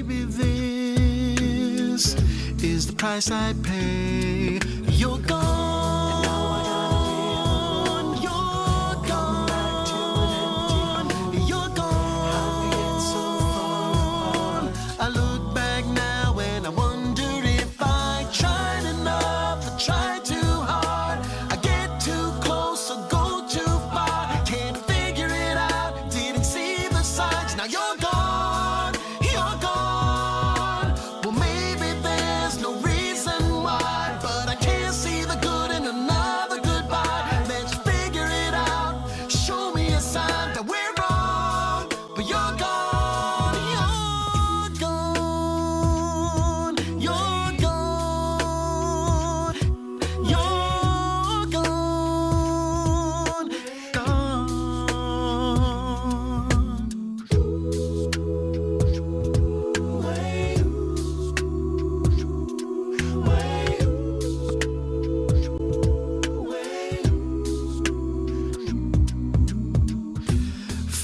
maybe this is the price I pay. You're gone. And now I gotta live. You're gone. Back to an empty home. You're gone. How we get so far apart. I look back now and I wonder if I tried enough or tried too hard. I get too close or go too far. Can't figure it out. Didn't see the signs. Now you're gone. You're gone. Well, maybe there's no reason why, but I can't see the good in another goodbye. Let's figure it out. Show me a sign that we're wrong, but you're gone. You're gone. You're gone. You're gone. Gone.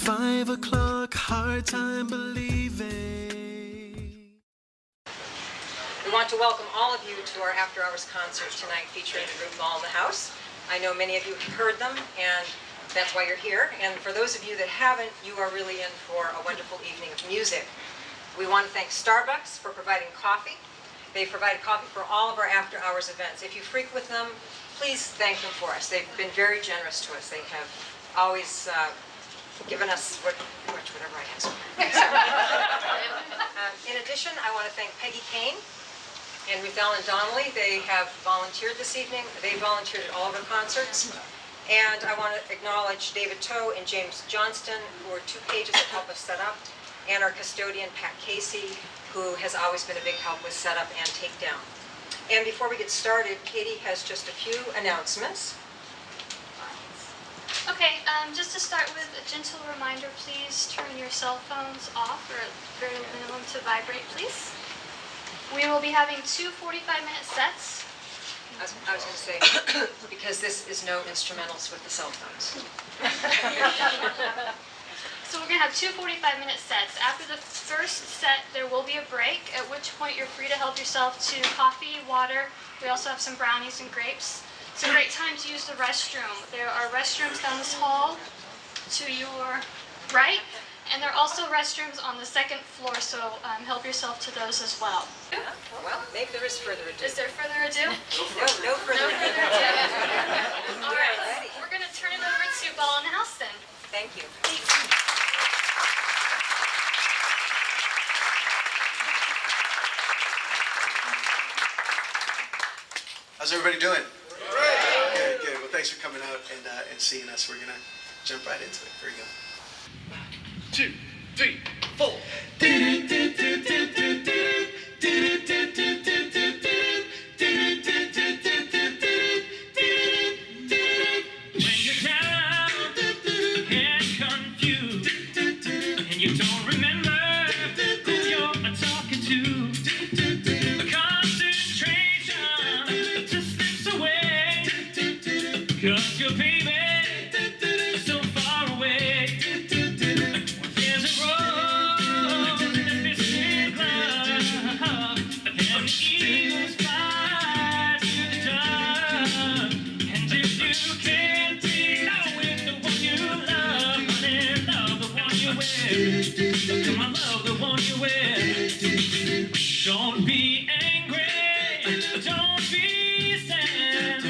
Five o'clock, hard time believing. We want to welcome all of you to our After Hours concert tonight featuring the group Ball in the House. I know many of you have heard them, and that's why you're here. And for those of you that haven't, you are really in for a wonderful evening of music. We want to thank Starbucks for providing coffee. They provide coffee for all of our After Hours events. If you frequent them, please thank them for us. They've been very generous to us. They have always given us whatever I ask. In addition, I want to thank Peggy Kane and Ruth Ellen Donnelly. They have volunteered this evening. They volunteered at all of our concerts. And I want to acknowledge David Toe and James Johnston, who are 2 pages that help us set up, and our custodian, Pat Casey, who has always been a big help with setup and takedown. And before we get started, Katie has just a few announcements. Okay, just to start with, a gentle reminder, please turn your cell phones off, or at very minimum to vibrate, please. We will be having 2 45-minute sets. I was going to say, because this is no instrumentals with the cell phones. So we're going to have 2 45-minute sets. After the first set, there will be a break, at which point you're free to help yourself to coffee, water. We also have some brownies and grapes. It's a great time to use the restroom. There are restrooms down this hall to your right, and there are also restrooms on the 2nd floor, so help yourself to those as well. Well, maybe there is further ado. Is there further ado? No further ado. All right, we're going to turn it over to Ball in the House then. Thank you. How's everybody doing? Good, good. Well, thanks for coming out and seeing us. We're going to jump right into it. Here we go. 2, 3, 4. When you're down and confused and you don't remember who you're talking to, concentration just slips away, 'cause your baby is so far away. There's a rose in the missing glove, and the eagles fly to the dark. And if you can't be knowing the one you love, honey, love the one you with. Come on, love the one you with. Don't be angry, don't be sad,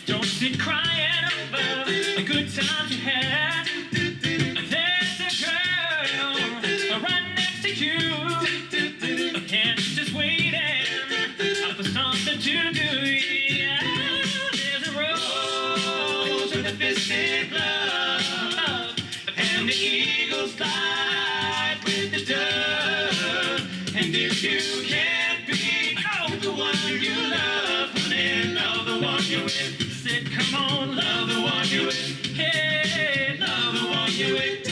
don't sit crying over the good times you had. There's a girl right next to you, and she's just waiting for something to do. Yeah, there's a rose with a fisted glove, and the eagles fly with the dove. And if you can't be the one you love, honey, love the one you're with. Said, come on, love the one you're with. Hey, love the one you're with.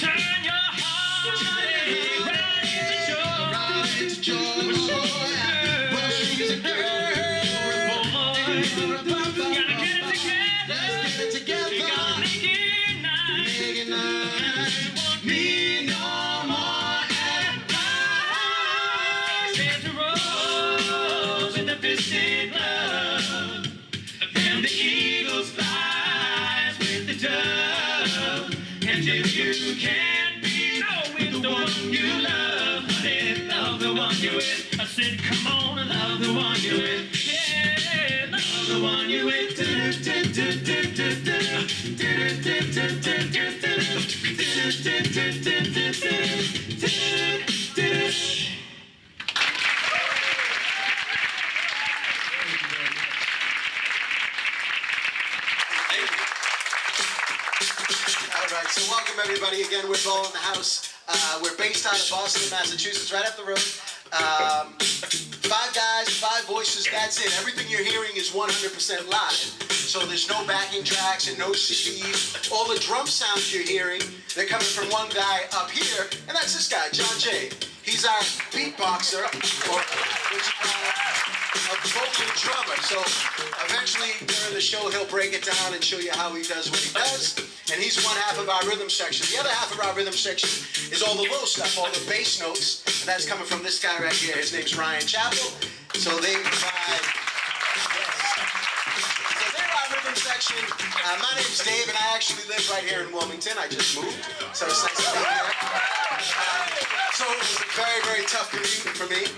Turn your heart right into joy. Well, she's a girl. Gotta get it together. can't be no with the one you love. Hey, love the one you with. I said, come on and love the one you with. Yeah, love the one you with. All right, so welcome everybody again. We're Ball in the house. We're based out of Boston, Massachusetts, right up the road. 5 guys, 5 voices, that's it. Everything you're hearing is 100% live. So there's no backing tracks and no CDs. All the drum sounds you're hearing, they're coming from one guy up here, and that's this guy, John Jay. He's our beatboxer, or what you call a vocal drummer. So eventually during the show, he'll break it down and show you how he does what he does. And he's one half of our rhythm section. The other half of our rhythm section is all the low stuff, all the bass notes. And that's coming from this guy right here. His name's Ryan Chappell. So they provide... So they're our rhythm section. My name's Dave, and I actually live right here in Wilmington. I just moved, so it's nice to be here. So it was a very, very tough commute for me.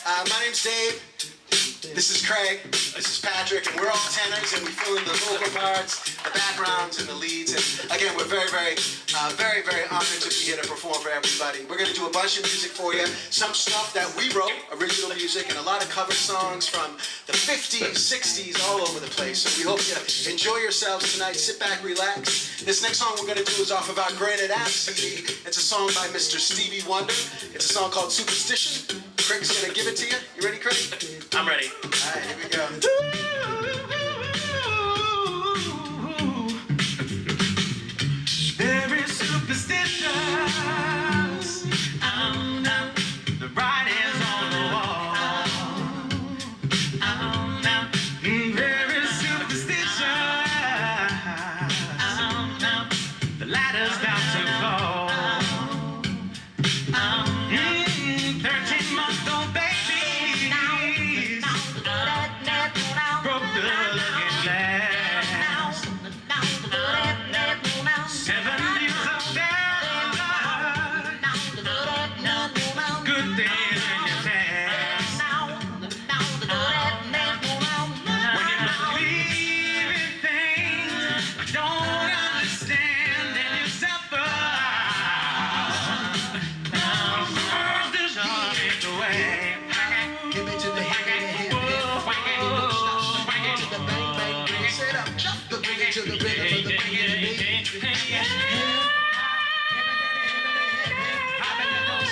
My name's Dave. This is Craig, this is Patrick, and we're all tenors, and we fill in the vocal parts, the backgrounds, and the leads. And again, we're very, very honored to be here to perform for everybody. We're going to do a bunch of music for you, some stuff that we wrote, original music, and a lot of cover songs from the 50s, 60s, all over the place. So we hope you enjoy yourselves tonight. Sit back, relax. This next song we're going to do is off of our Granite App CD. It's a song by Mr. Stevie Wonder. It's a song called Superstition. Craig's going to give it to you. You ready, Craig? I'm ready. All right, here we go. Very superstitious. The writing's on the wall. Very superstitious. The ladder's about to fall. 13-month-old babies broke the looking glass. 7 years of death. Good things in your past. When you believe in things you don't understand, then you suffer. This heart is the way. Give me to the hip, hip, hip, don't stop, swing it to the bang, bang, bring it, sit up, jump the boogie to the rhythm of the boogie beat. Don't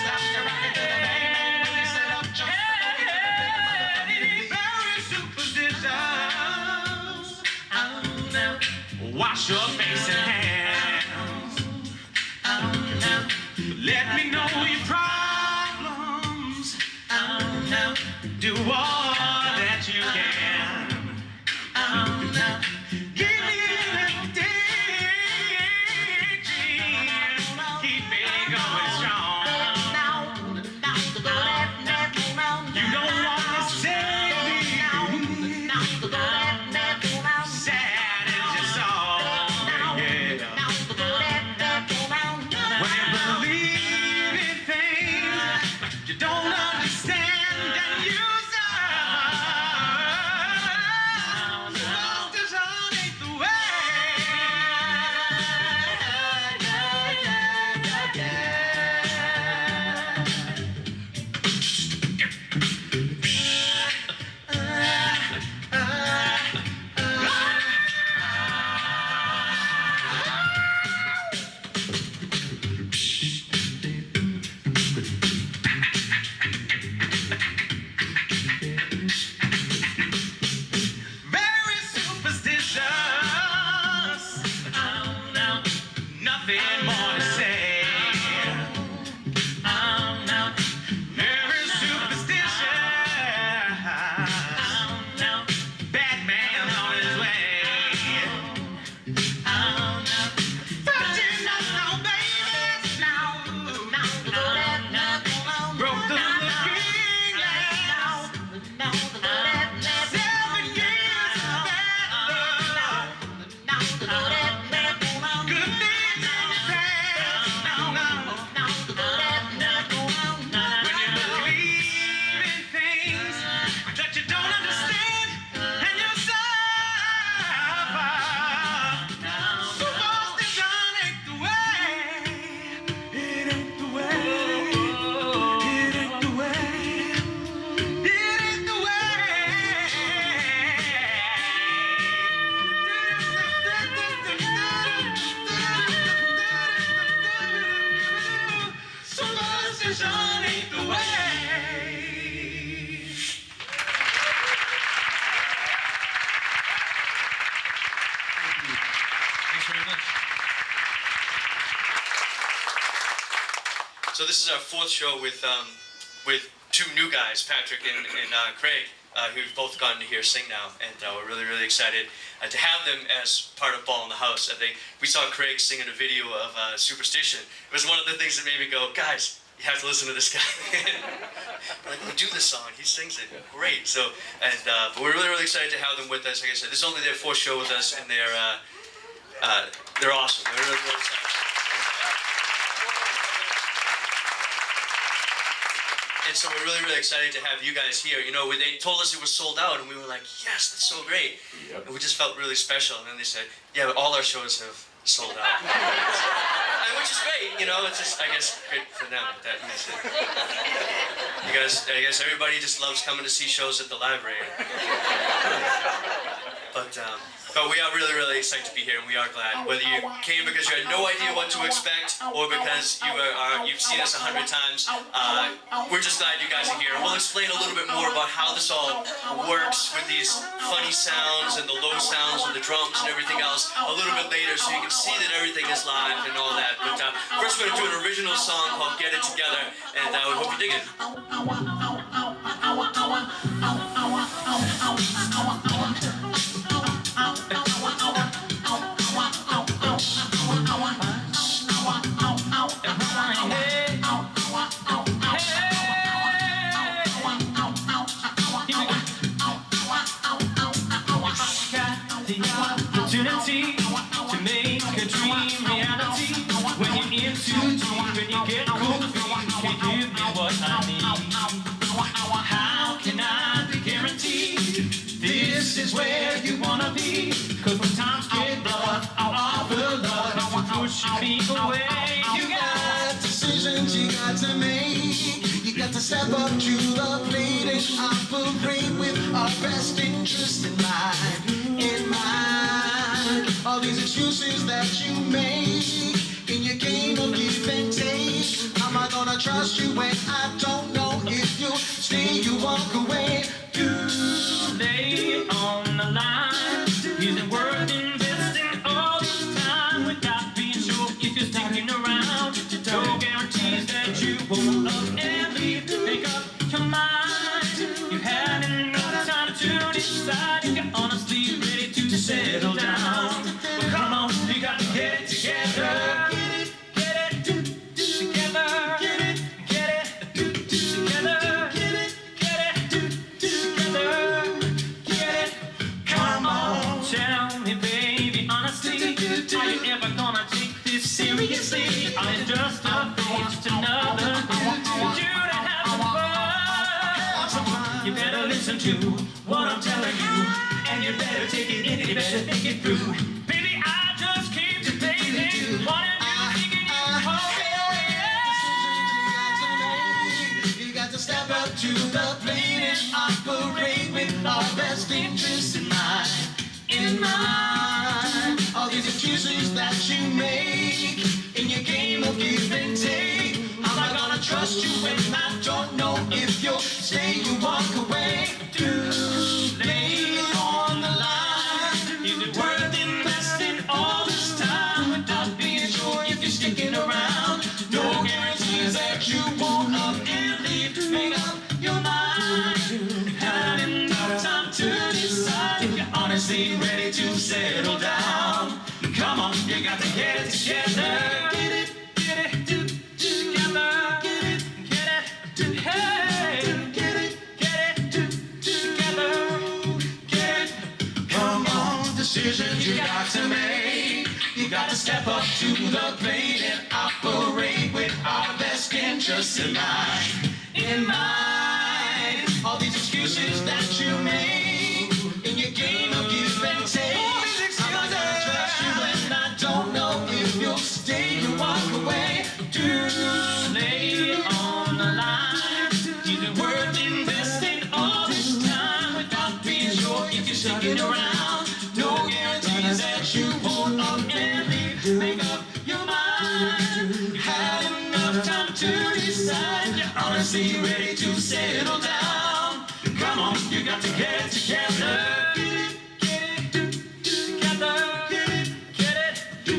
stop, rock it to the bang, bang, bring it, sit up, jump the boogie to the rhythm of the boogie beat. Very superstitious. Wash your face and hands. Let me know your problems. Do all that you can. Give me a day. Keep it going strong. You don't want to save me. Sad is your song. Yeah. When you believe in things you don't understand, then you superstition ain't the way. So this is our fourth show with two new guys, Patrick and Craig, who've both gotten to hear sing now, and we're really, really excited to have them as part of Ball in the House. We saw Craig sing in a video of Superstition. It was one of the things that made me go, guys, you have to listen to this guy. But like, do this song. He sings it great. So, but we're really, really excited to have them with us. Like I said, this is only their fourth show with us, and they're awesome. We're really, really excited. And so we're really, really excited to have you guys here. You know, when they told us it was sold out, and we were like, yes, that's so great. Yep. And we just felt really special. And then they said, yeah, but all our shows have sold out. And which is great, you know, it's just, I guess, great for them. That means it. I guess everybody just loves coming to see shows at the library. But we are really, really excited to be here, and we are glad. Whether you came because you had no idea what to expect, or because you've seen us 100 times, we're just glad you guys are here. And we'll explain a little bit more about how this all works with these funny sounds and the low sounds and the drums and everything else a little bit later, so you can see that everything is live and all that. But first we're going to do an original song called Get It Together, and we hope you dig it. Opportunity to make a dream reality. When you're in too deep and you get cold feet, can't give me what I need. How can I be guaranteed this is where you wanna be? Cause when times get rough, I'll offer love if you push me away. You got decisions you got to make. You got to step up to the plate and operate with our best interest in mind. In mind, all these excuses that you make in your game of give and take. How am I gonna trust you when I don't know if you stay, you walk away? You lay it on the line. Is it worth investing all this time without being sure if you're sticking around? No guarantees that you won't love and leave to make up your mind. You had enough time to decide if you're honestly ready to settle down. Well, come on, you got to get it together. Get it together. Get it together. Get it together. Get it. Come on, tell me, baby, honestly, are you ever gonna take this seriously? Are you just a face to another? You to have some fun. You better listen to what I'm telling you, and you better take it in, you better think it through. Baby, I just keep debating. What are you thinking? You got to step up to the plate and operate with our best interests in mind. In mind, all these excuses that you make in your game of give and take. How am I gonna trust you when I don't know if you'll stay, you walk away? Lay it on the line. Is it worth investing all this time without being sure if you're sticking around? No guarantees that you won't up and leave to make up your mind. Had enough time to decide if you're honestly ready to settle down. Come on, you got to get it together. Get it together. Hey, get it together. Get it. Come on, decisions you got to make. You got to step up to the plate and operate with our best interests in mind. In mind, all these excuses that you make in your game of give and take. Am I gonna trust you when I don't know if you'll stay or walk away? Lay it on the line. Is it worth investing all this time without being sure if you're sticking around? No guarantees that you won't up and leave. Make up your mind. Had enough time to decide if you're honestly ready to settle down. Come on, you got to get it together. Get it together. Get it together.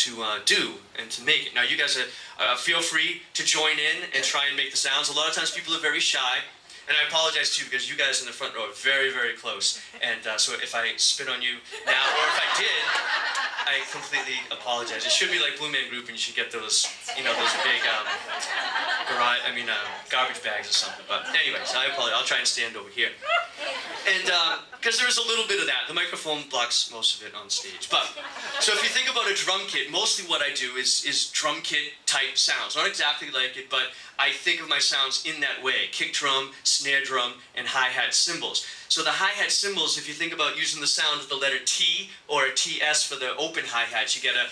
do and to make it. Now you guys feel free to join in and try and make the sounds. A lot of times people are very shy. And I apologize too, because you guys in the front row are very, very close. And so if I spit on you now, or if I did, I completely apologize. It should be like Blue Man Group, and you should get those, you know, those big garbage bags or something. But anyways, I apologize. I'll try and stand over here. And because there is a little bit of that. The microphone blocks most of it on stage. But so if you think about a drum kit, mostly what I do is drum kit type sounds. Not exactly like it, but I think of my sounds in that way. Kick drum, snare drum, and hi-hat cymbals. So the hi-hat cymbals, if you think about using the sound of the letter T or a TS for the open hi-hats, you get a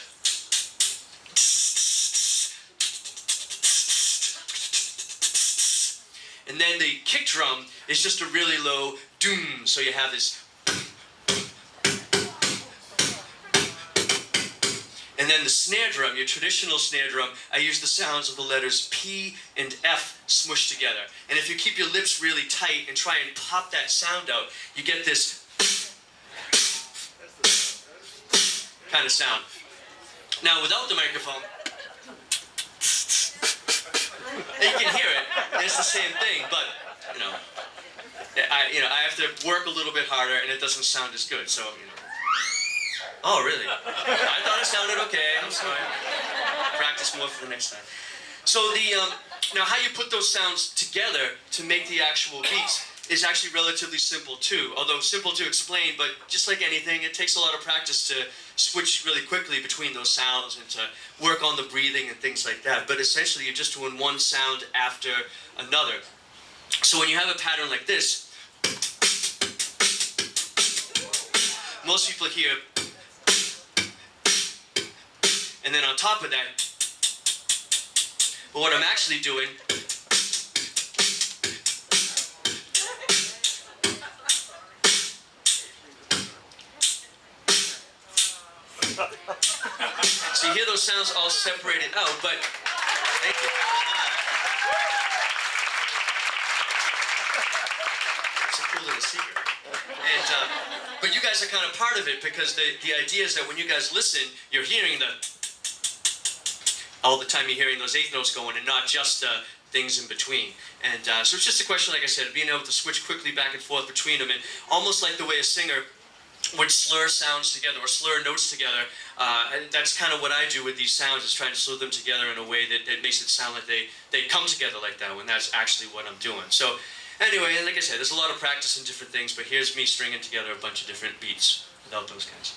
and then the kick drum is just a really low doom, so you have this. And then the snare drum, your traditional snare drum, I use the sounds of the letters P and F smushed together. And if you keep your lips really tight and try and pop that sound out, you get this kind of sound. Now without the microphone, you can hear it, and it's the same thing, but I have to work a little bit harder, and it doesn't sound as good. So oh really? I thought it sounded okay. I'm sorry. Practice more for the next time. So now how you put those sounds together to make the actual beats is actually relatively simple too. Although simple to explain, but just like anything, it takes a lot of practice to switch really quickly between those sounds and to work on the breathing and things like that. But essentially, you're just doing one sound after another. So when you have a pattern like this, most people hear, and then on top of that, but what I'm actually doing so you hear those sounds all separated out, but thank you. It's a cool little secret. And but you guys are kind of part of it, because the idea is that when you guys listen, you're hearing all the time you're hearing those eighth notes going, and not just things in between. And so it's just a question, like I said, of being able to switch quickly back and forth between them, and almost like the way a singer would slur sounds together or slur notes together. That's kind of what I do with these sounds, is trying to slur them together in a way that makes it sound like they come together like that, when that's actually what I'm doing. So anyway, like I said, there's a lot of practice in different things, but here's me stringing together a bunch of different beats without those guys.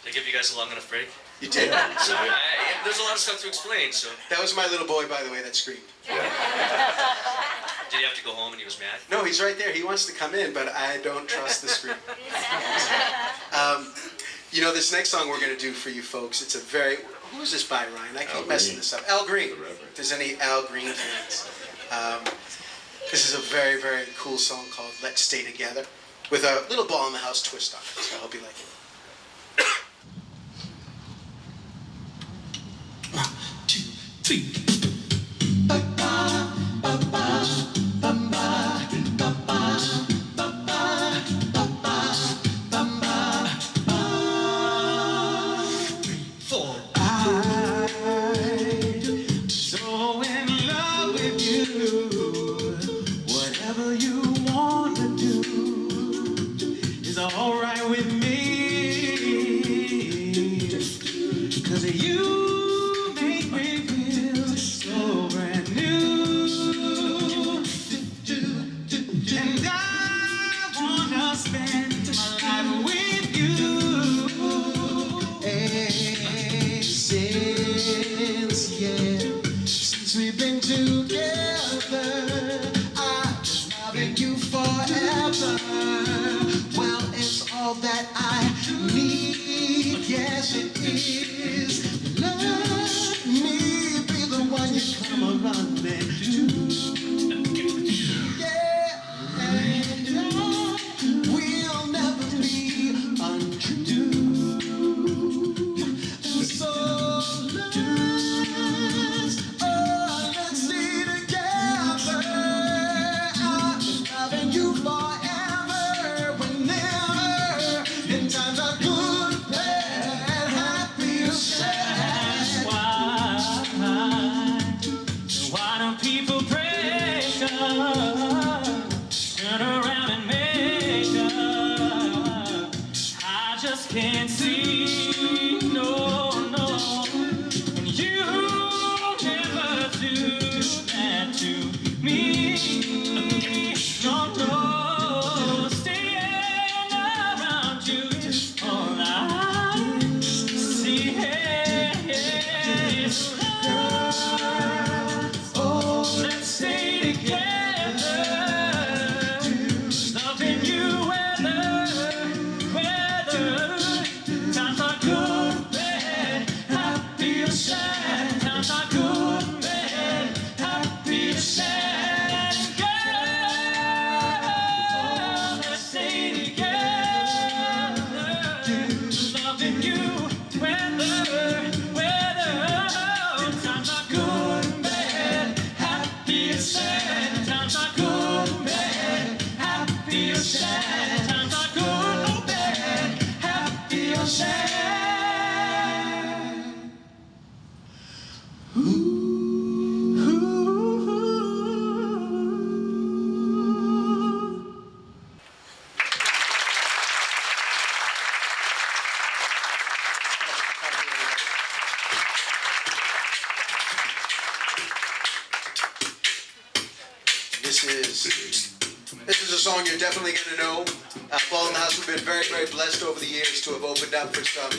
Did I give you guys a long enough break? You did. So there's a lot of stuff to explain. So That was my little boy, by the way, that screamed. did he have to go home and he was mad? No, he's right there. He wants to come in, but I don't trust the scream. You know, this next song we're going to do for you folks, it's a very... Who is this by, Ryan? I keep messing this up. Al Green. If there's any Al Green fans. This is a very, very cool song called Let's Stay Together with a little Ball in the House twist on it. So I hope you like it. 1, 2, 3. Alright with me, 'cause you make me feel so brand new, and I wanna spend my life with you. Hey, since we've been together, I've been loving you forever. All that I need, yes it is. Let me be the one you come running to. Yeah, and we'll never be untrue. So let's stay together. I've been loving you forever, whenever. In times are good, bad, happy or sad. Why don't people break up, turn around and make up? I just can't see, no, and you never do that to me, no, staying around you is all I see. Oh, let's stay together, loving you weather. Times are good, bad, happy or sad. Times are good, bad, happy or sad. Girl, let's stay together, loving you weather. Times are good, bad, happy or sad. Times are good, bad, happy or sad. Times are good, bad, happy or sad. This is a song you're definitely going to know. Ball in the House, we've been very, very blessed over the years to have opened up for some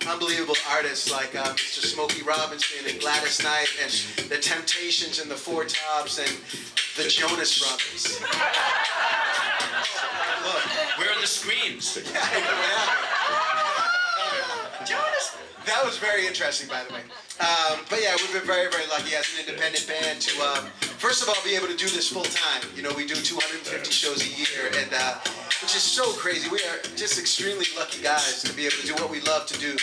unbelievable artists like Mr. Smokey Robinson and Gladys Knight and the Temptations and the Four Tops and the Jonas Brothers. Look, Where are the screams? Jonas. That was very interesting, by the way. But yeah, we've been very, very lucky as an independent band to, first of all, be able to do this full time. You know, we do 250 shows a year, and which is so crazy. We are just extremely lucky guys to be able to do what we love to do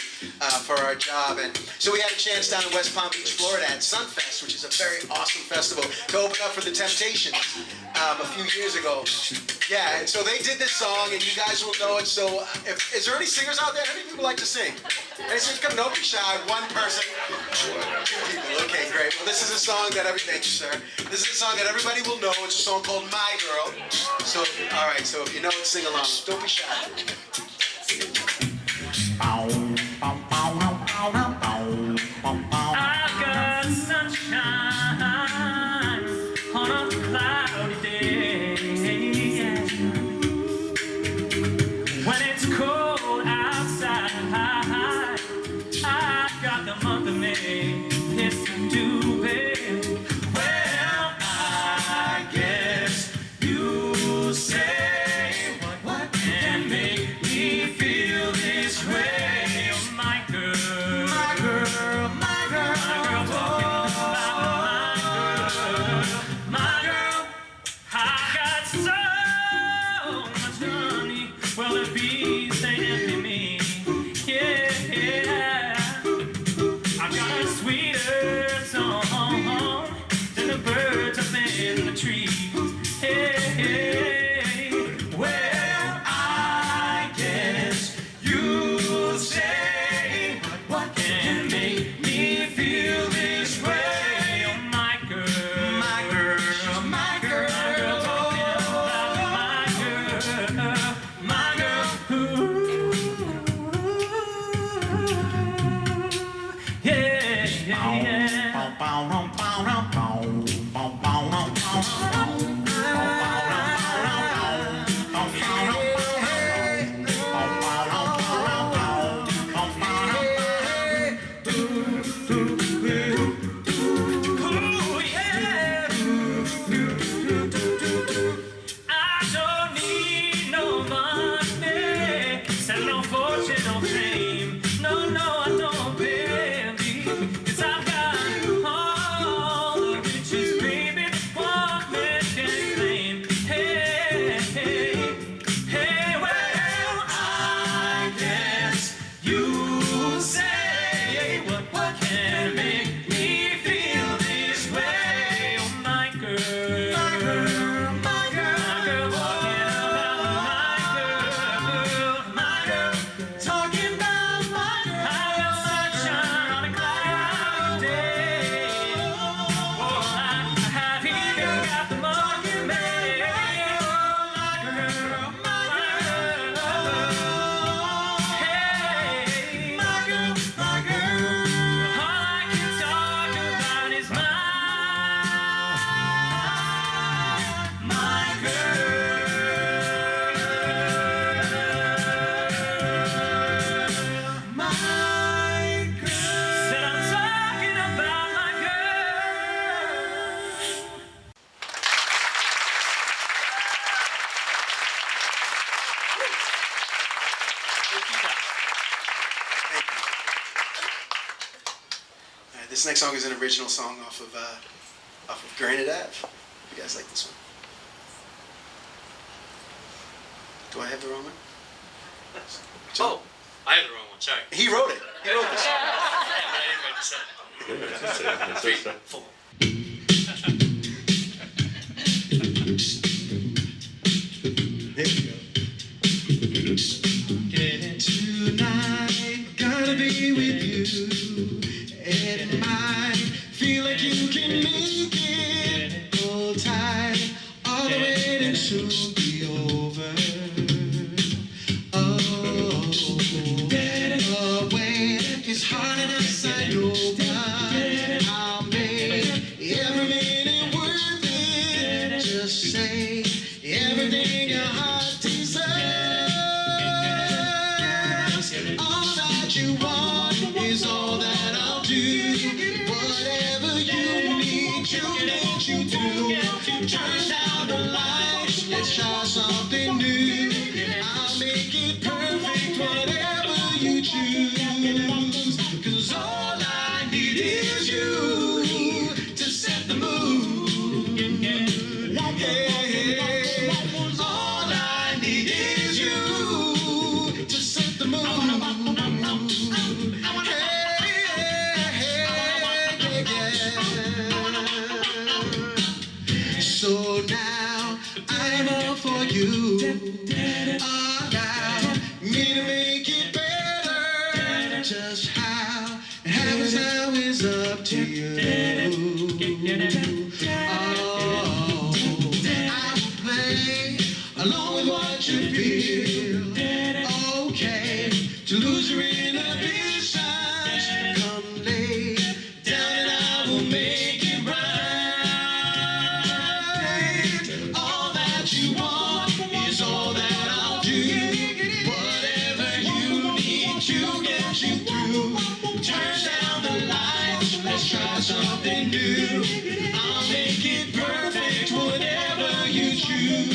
for our job. And so we had a chance down in West Palm Beach, Florida at Sunfest, which is a very awesome festival, to open up for the Temptations a few years ago. Yeah, and so they did this song, and you guys will know it. So, is there any singers out there? How many people like to sing? Any singers? Come, don't be shy. One person. 2 people. Okay, great. Well, this is a song that thank you, sir. This is a song that everybody will know. It's a song called My Girl. So, all right. So if you know it, sing along. Don't be shy. I've got sunshine on a cloudy day. When it's cold outside, I've got the month of May. Yes, I do, babe. Well, I guess you say what can make me This next song is an original song off of Granite Ave. You guys like this one? Do I have the wrong one? Oh, I have the wrong one. Sorry. He wrote it. He wrote this one. Yeah, but I didn't write this down. 3, 4. There you go. Tonight, gotta be with you. It might feel like you can make it. Hold tight, all the waiting soon be over. Oh, the wait is hard enough, I know, but I'll make every minute worth it. Just say everything your heart deserves. All that you want is all that I'll do. Whatever you need, you do. Turn down the lights, let's try something new. I'll make it perfect, whatever you choose. 'Cause all I need is you to set the mood. Hey, all I need is you to set the mood. So now I'm all for you. Allow me to make it better. Just how it happens now is up to you. Oh, I'll play along with what you feel. Okay, to lose your inhibitions. Come lay down and I will make it right. All that you want is all that I'll do. Whatever you need to get you through. Turn down the lights, let's try something new. I'll make it perfect, whatever you choose.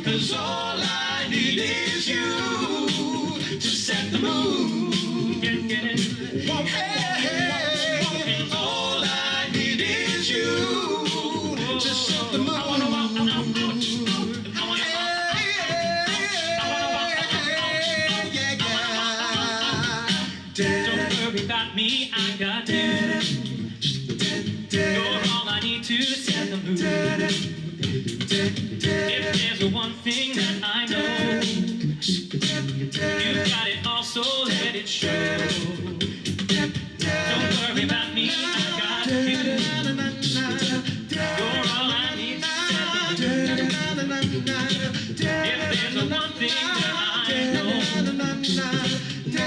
'Cause all I need is you to set the mood. Hey, all I need is you to set the mood. Don't worry about me, I got you. You're all I need to set the mood. If there's one thing that I know, you've got it all, so let it show. Don't worry about me, I got you. You're all I need to set the mood. If there's one thing that I know, you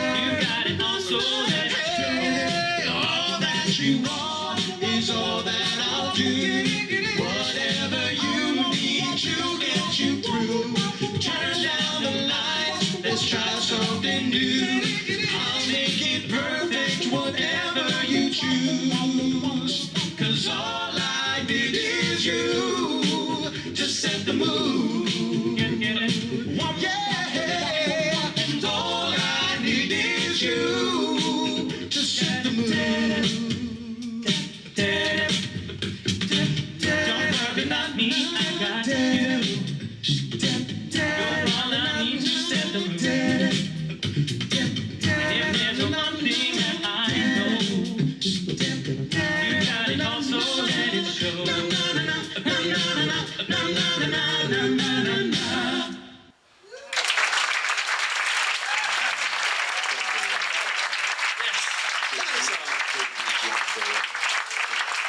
got it all, so let it show. All that you want is all that I'll do. Whatever you need to get you through. Turn down the lights, let's try something new. I'll make it perfect, whatever you choose. 'Cause all I need is you to set the mood. Yeah, and all I need is you to set the mood. Don't worry about me, I got you. You're all I need to set the mood. If there's one thing that I know, you got it all, so let it show.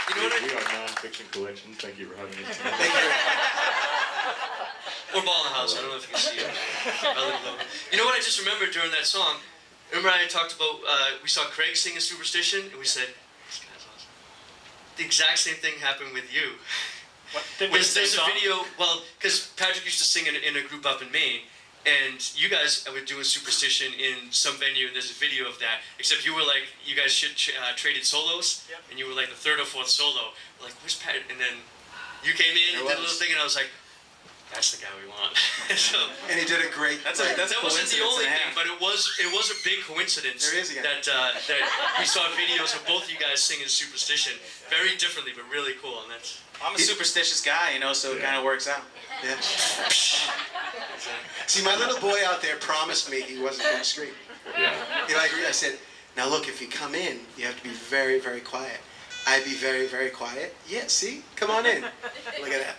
You know what We are non-fiction collection. Thank you for having us tonight. Thank you. Or Ball in the House, I don't know if you can see it. You know what I just remembered during that song? Remember I talked about, we saw Craig sing a Superstition, and we said, this guy's awesome. The exact same thing happened with you. What? There's a video, well, because Patrick used to sing in a group up in Maine, and you guys would do a Superstition in some venue, and there's a video of that, except you were like, you guys traded solos, Yep. and you were like the third or fourth solo. We're like, where's Pat? And then you came in, you did a little thing, and I was like, that's the guy we want. So, And he did a great. That's that a wasn't the coincidence only and a thing, half. but it was a big coincidence There is again. that we saw videos of both of you guys singing Superstition, very differently, but really cool, and that's. I'm a superstitious guy, you know, so it kind of works out. Yeah. See, my little boy out there promised me he wasn't going to scream. You know, I said, now look, if you come in, you have to be very, very quiet. I'd be very, very quiet. Yeah, see? Come on in. Look at that.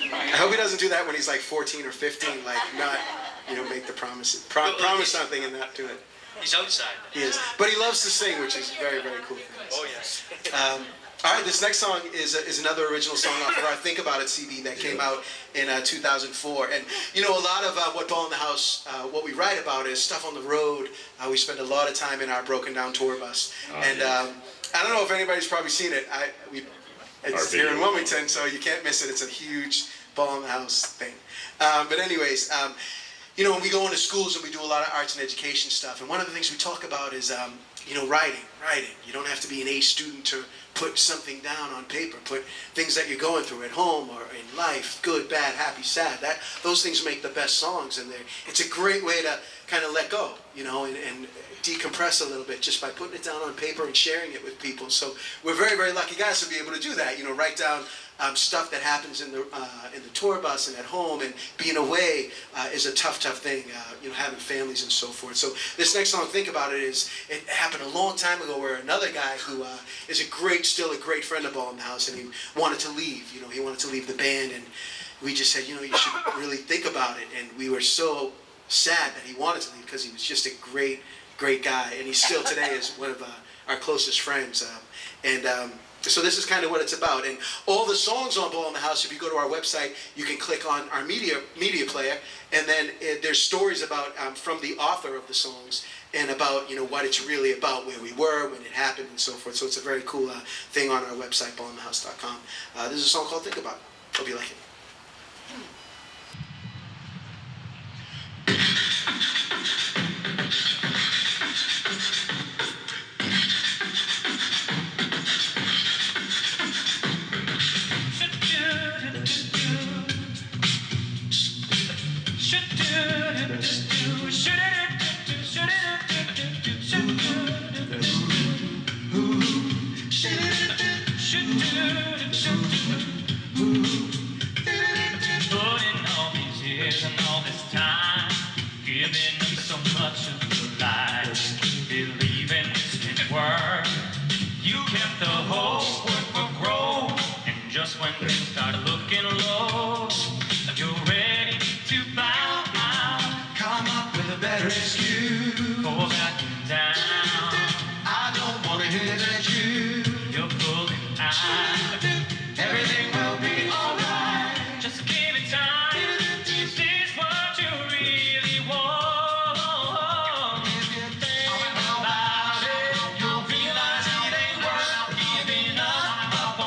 I hope he doesn't do that when he's like 14 or 15, like not, you know, make the promises. Promise something and not do it. He's outside. He is. But he loves to sing, which is very, very cool. Oh yes. All right, this next song is another original song off of our Think About It CD that came out in 2004. And, you know, a lot of what Ball in the House, what we write about is stuff on the road. We spend a lot of time in our broken down tour bus. And I don't know if anybody's probably seen it. It's here in Wilmington, so you can't miss it. It's a huge Ball in the House thing. But anyways, you know, when we go into schools and we do a lot of arts and education stuff, and one of the things we talk about is, you know, writing. You don't have to be an A student to put something down on paper. Put things that you're going through at home or in life, good, bad, happy, sad. Those things make the best songs, and it's a great way to kind of let go, you know, and decompress a little bit just by putting it down on paper and sharing it with people. So we're very, very lucky guys to be able to do that. You know, write down stuff that happens in the tour bus and at home, and being away is a tough thing. You know, having families and so forth. So this next song, Think About It, it happened a long time ago where another guy who is still a great friend of Ball in the House, and he wanted to leave. You know, he wanted to leave the band, and we just said, you know, you should really think about it. And we were so sad that he wanted to leave because he was just a great guy, and he still today is one of our closest friends. So this is kind of what it's about. And all the songs on Ball in the House, if you go to our website, you can click on our media player, and then there's stories about from the author of the songs and about, you know, what it's really about, where we were, when it happened, and so forth. So it's a very cool thing on our website, ballinthehouse.com. This is a song called Think About It. Hope you like it. Putting all these years and all this time, giving them so much of your life, believing this can work. You kept the hope, work for growth, and just when things start looking low, you're ready to bow out. Come up with a better excuse. For backing down, I don't want to hear that you're pulling out. everything will be alright. Just give it time. This is what you really want. If you think about it, you'll realize it ain't worth giving up.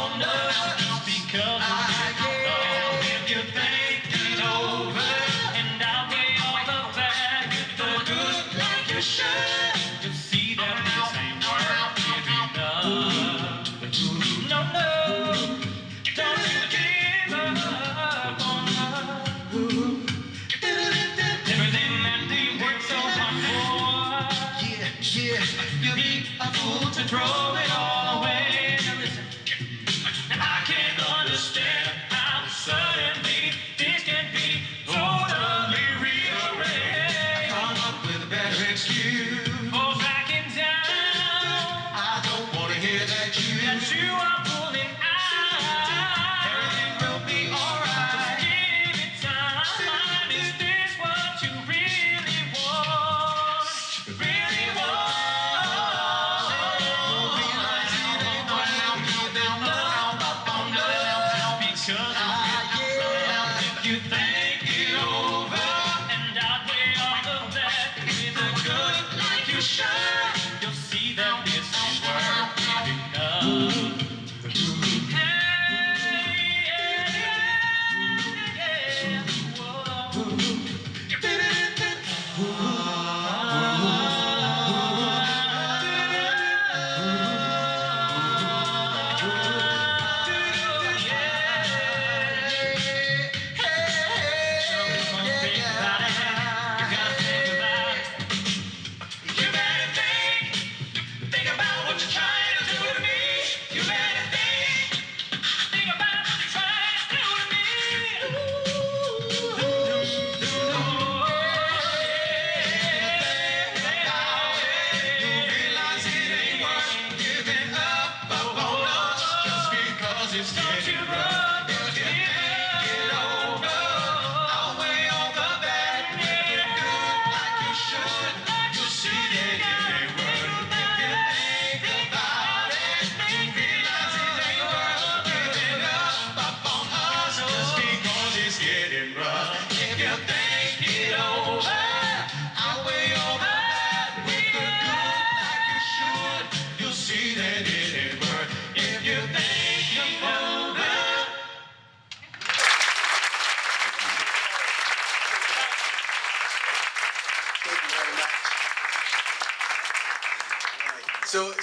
'Cause if you think it over and outweigh all the bad with the good like you should, you'll see that this is worth giving up.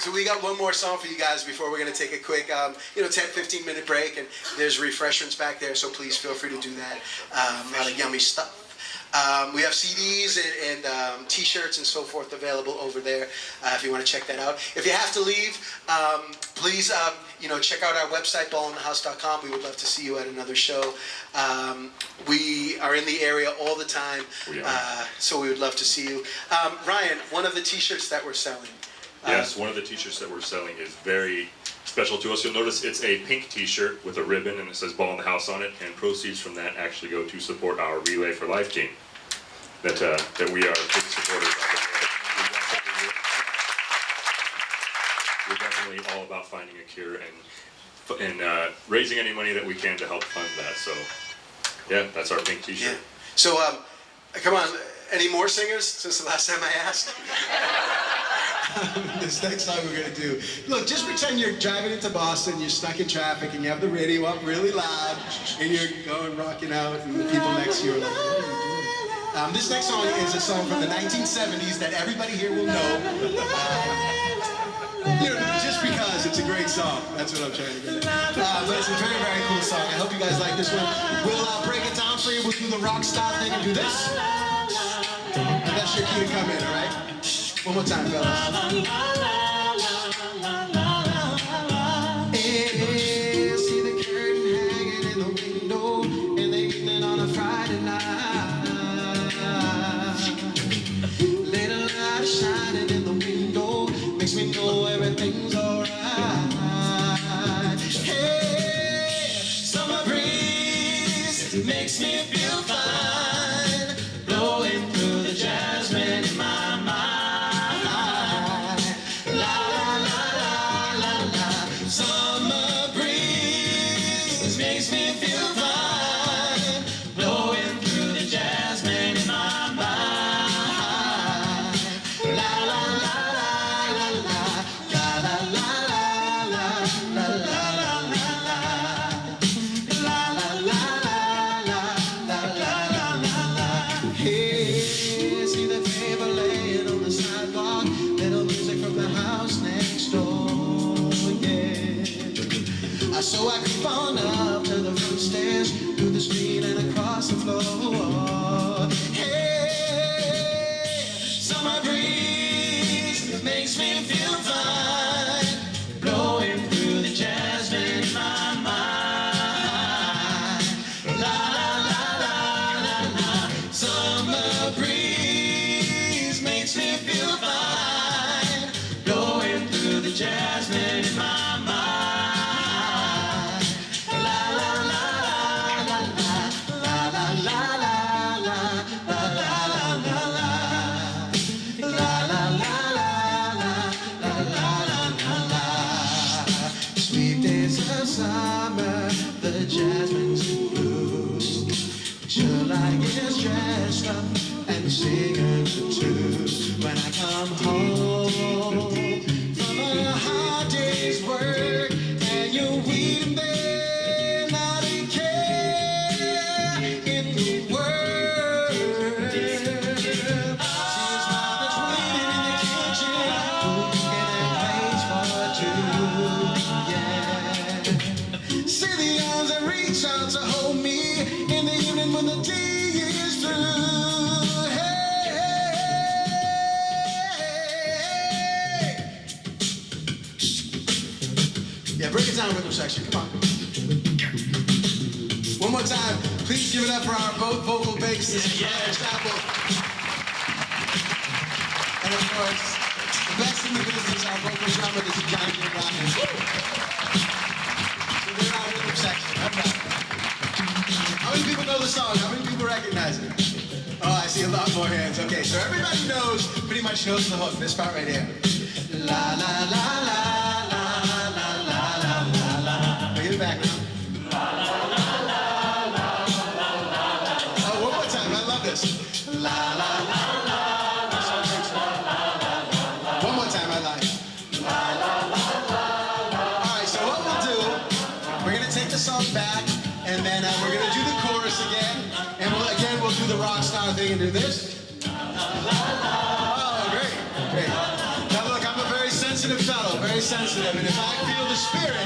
So we got one more song for you guys before we're going to take a quick, 10-15 minute break, and there's refreshments back there, so please feel free to do that. A lot of yummy stuff. We have CDs and T-shirts and so forth available over there if you want to check that out. If you have to leave, please check out our website, ballinthehouse.com. We would love to see you at another show. We are in the area all the time, so we would love to see you. Ryan, one of the T-shirts that we're selling. Yes, one of the T-shirts that we're selling is very special to us. You'll notice it's a pink T-shirt with a ribbon and it says Ball in the House on it, and proceeds from that actually go to support our Relay for Life team that we are big supporters of. We're definitely all about finding a cure and raising any money that we can to help fund that. So yeah, that's our pink T-shirt. Yeah. So come on, any more singers since the last time I asked? This next song we're going to do. Look, just pretend you're driving into Boston, you're stuck in traffic, and you have the radio up really loud, and you're going rocking out, and the people next to you are like, what are you doing? This next song is a song from the 1970s that everybody here will know. Just because it's a great song. That's what I'm trying to get at. But it's a very, very cool song. I hope you guys like this one. We'll break it down for you. We'll do the rock style thing and do this. And that's your key to come in, all right? One more time, fellas. Hey, see the curtain hanging in the window in the evening on a Friday night. Little light shining in the window makes me know everything's alright. Hey, summer breeze makes me feel fine, blowing through the jasmine in my mind. So I creep on up to the front stairs, through the street and across the floor. Hey, summer breeze makes me feel fine, blowing through the jasmine in my mind. La la la la la la. Summer breeze makes me feel fine, blowing through the jasmine in my mind. Summer, the jasmine's in bloom. July gets dressed up and singing the tune. When I come home from a hard day's work and you're waiting there, not a care in the world. She's mother's waiting in the kitchen, cooking and plates for two. Yeah. See the arms that reach out to hold me in the evening when the day is through. Hey, hey, hey. Yeah, break it down, rhythm section. Come on. One more time. Please give it up for our vocal bass. This is Claire Chapel. And of course, the best in the business, our vocal drummer. This is John J. Robbins. So they're our rhythm section. Okay. How many people know the song? How many people recognize it? Oh, I see a lot more hands. Okay, so everybody knows, pretty much knows the hook. This part right here. La la la la la la la la la la. Bring it back now. La la la la la la la la. Oh, one more time. I love this. La la la la la la la. One more time. I like. La la la la la. All right. So what we'll do? We're gonna take the song back. And then we're going to do the chorus again. And we'll do the rock star thing and do this. Oh, great, great. Now look, I'm a very sensitive fellow, very sensitive. And if I feel the spirit,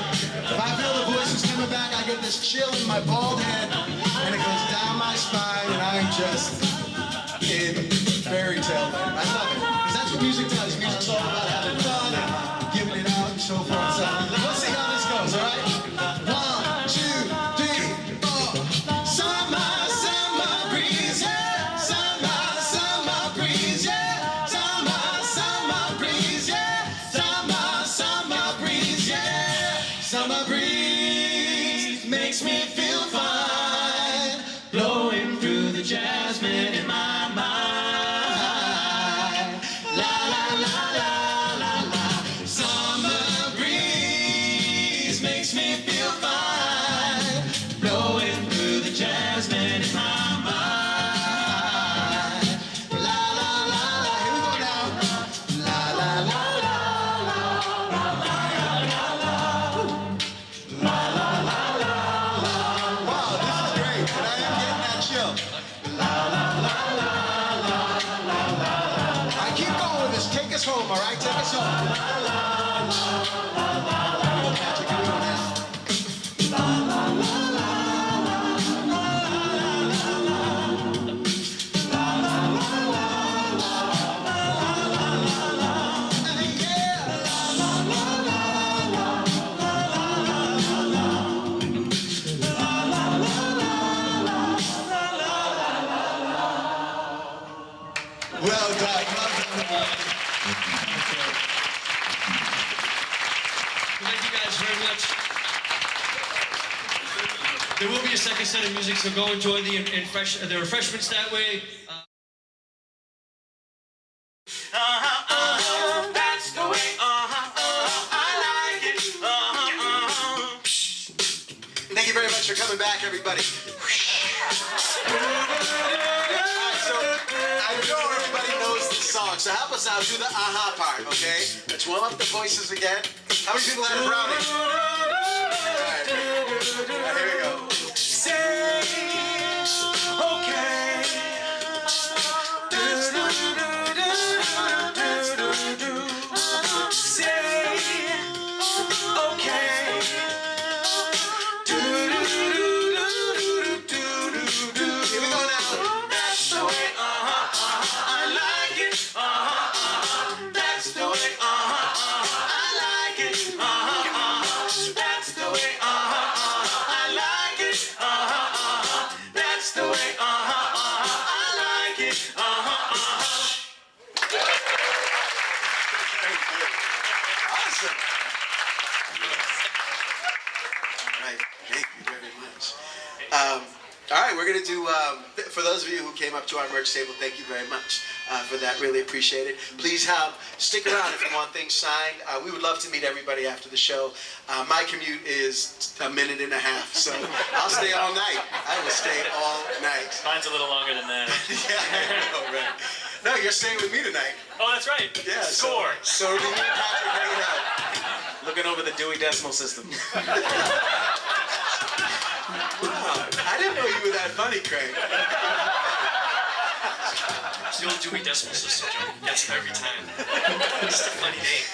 if I feel the voices coming back, I get this chill in my bald head. And it goes down my spine. And I'm just in fairy tale land. I love it. Because that's what music does. Music's all about having fun and giving it out and so forth. So let's see how this goes, all right? 1, 2, 3. Summer, summer breeze, yeah. Summer, summer breeze, yeah. Summer, summer breeze, yeah. Summer, summer breeze, yeah. Summer breeze makes me feel fine, blowing through the jasmine in my mind. La la la la la la. Summer breeze makes me feel fine, blowing through the jasmine in my mind. La la la la. Here we go now. La la la la la la la la la. La la la la la. Wow, this is great, and I am getting that chill. La la la la la la la. All right, keep going with this. Take us home, all right? Take us home. La la la la la la. Patrick, here we go now. La la la la. Well done. Well done. Thank you guys very much. There will be a second set of music, so go enjoy the refreshments that way. That's the way, I like it, Thank you very much for coming back, everybody. Alright, so I know everybody knows this song, so help us out. Do the aha part, okay? Let's warm up the voices again. How many people had a brownie? Alright, here we go. Say, okay. Awesome. All right, thank you very much. All right, we're going to do, for those of you who came up to our merch table, thank you very much for that. Really appreciate it. Please stick around if you want things signed. We would love to meet everybody after the show. My commute is a minute and a half, so I'll stay all night. I will stay all night. Mine's a little longer than that. Yeah, I know, right. No, you're staying with me tonight. Oh, that's right. Yeah, Score. So me and Patrick hanging out. Looking over the Dewey Decimal System. Wow, I didn't know you were that funny, Craig. It's the old Dewey Decimal System joke. Gets him every time. It's a funny name.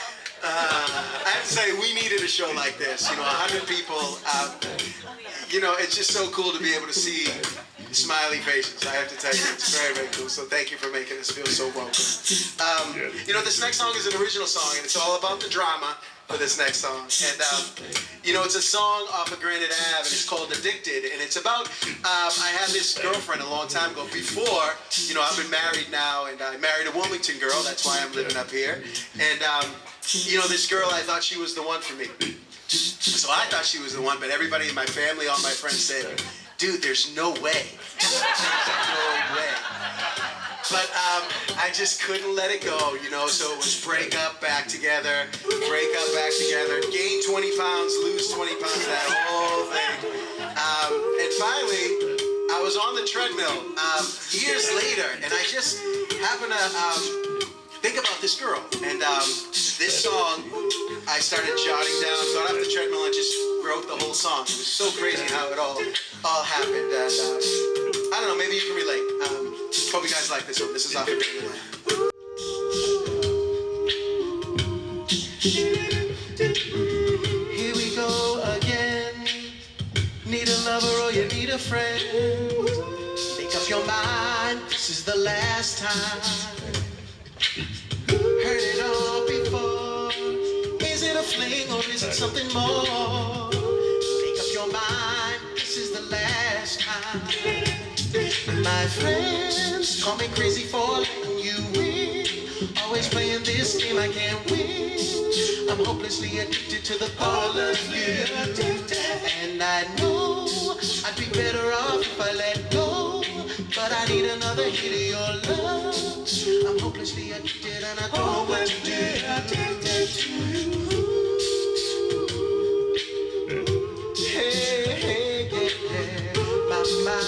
I have to say, we needed a show like this. 100 people. It's just so cool to be able to see smiley faces. I have to tell you, it's very, very cool. So thank you for making us feel so welcome. This next song is an original song, and it's all about the drama for this next song. And, it's a song off of Granite Ave, and it's called Addicted. And it's about, I had this girlfriend a long time ago. Before, I've been married now, and I married a Wilmington girl. That's why I'm living up here. And, this girl, I thought she was the one for me. So I thought she was the one, but everybody in my family, all my friends said, dude, there's no way. No way. But I just couldn't let it go, so it was break up, back together, break up, back together, gain 20 pounds, lose 20 pounds, that whole thing. And finally, I was on the treadmill years later, and I just happened to think about this girl. And this song, I started jotting down, got off the treadmill and just wrote the whole song. It was so crazy how it all happened. And I don't know, maybe you can relate. Hope you guys like this one. This is off of Granite Ave. Here we go again. Need a lover or you need a friend. Make up your mind, this is the last time. Heard it all before. Is it a fling or is it something more? Make up your mind, this is the last time. My friends call me crazy for letting you win. Always playing this game I can't win. I'm hopelessly addicted to the thought of you. And I know I'd be better off if I let go. But I need another hit of your love. I'm hopelessly addicted and I don't know what to do. Addicted to you. Hey, hey, yeah, my.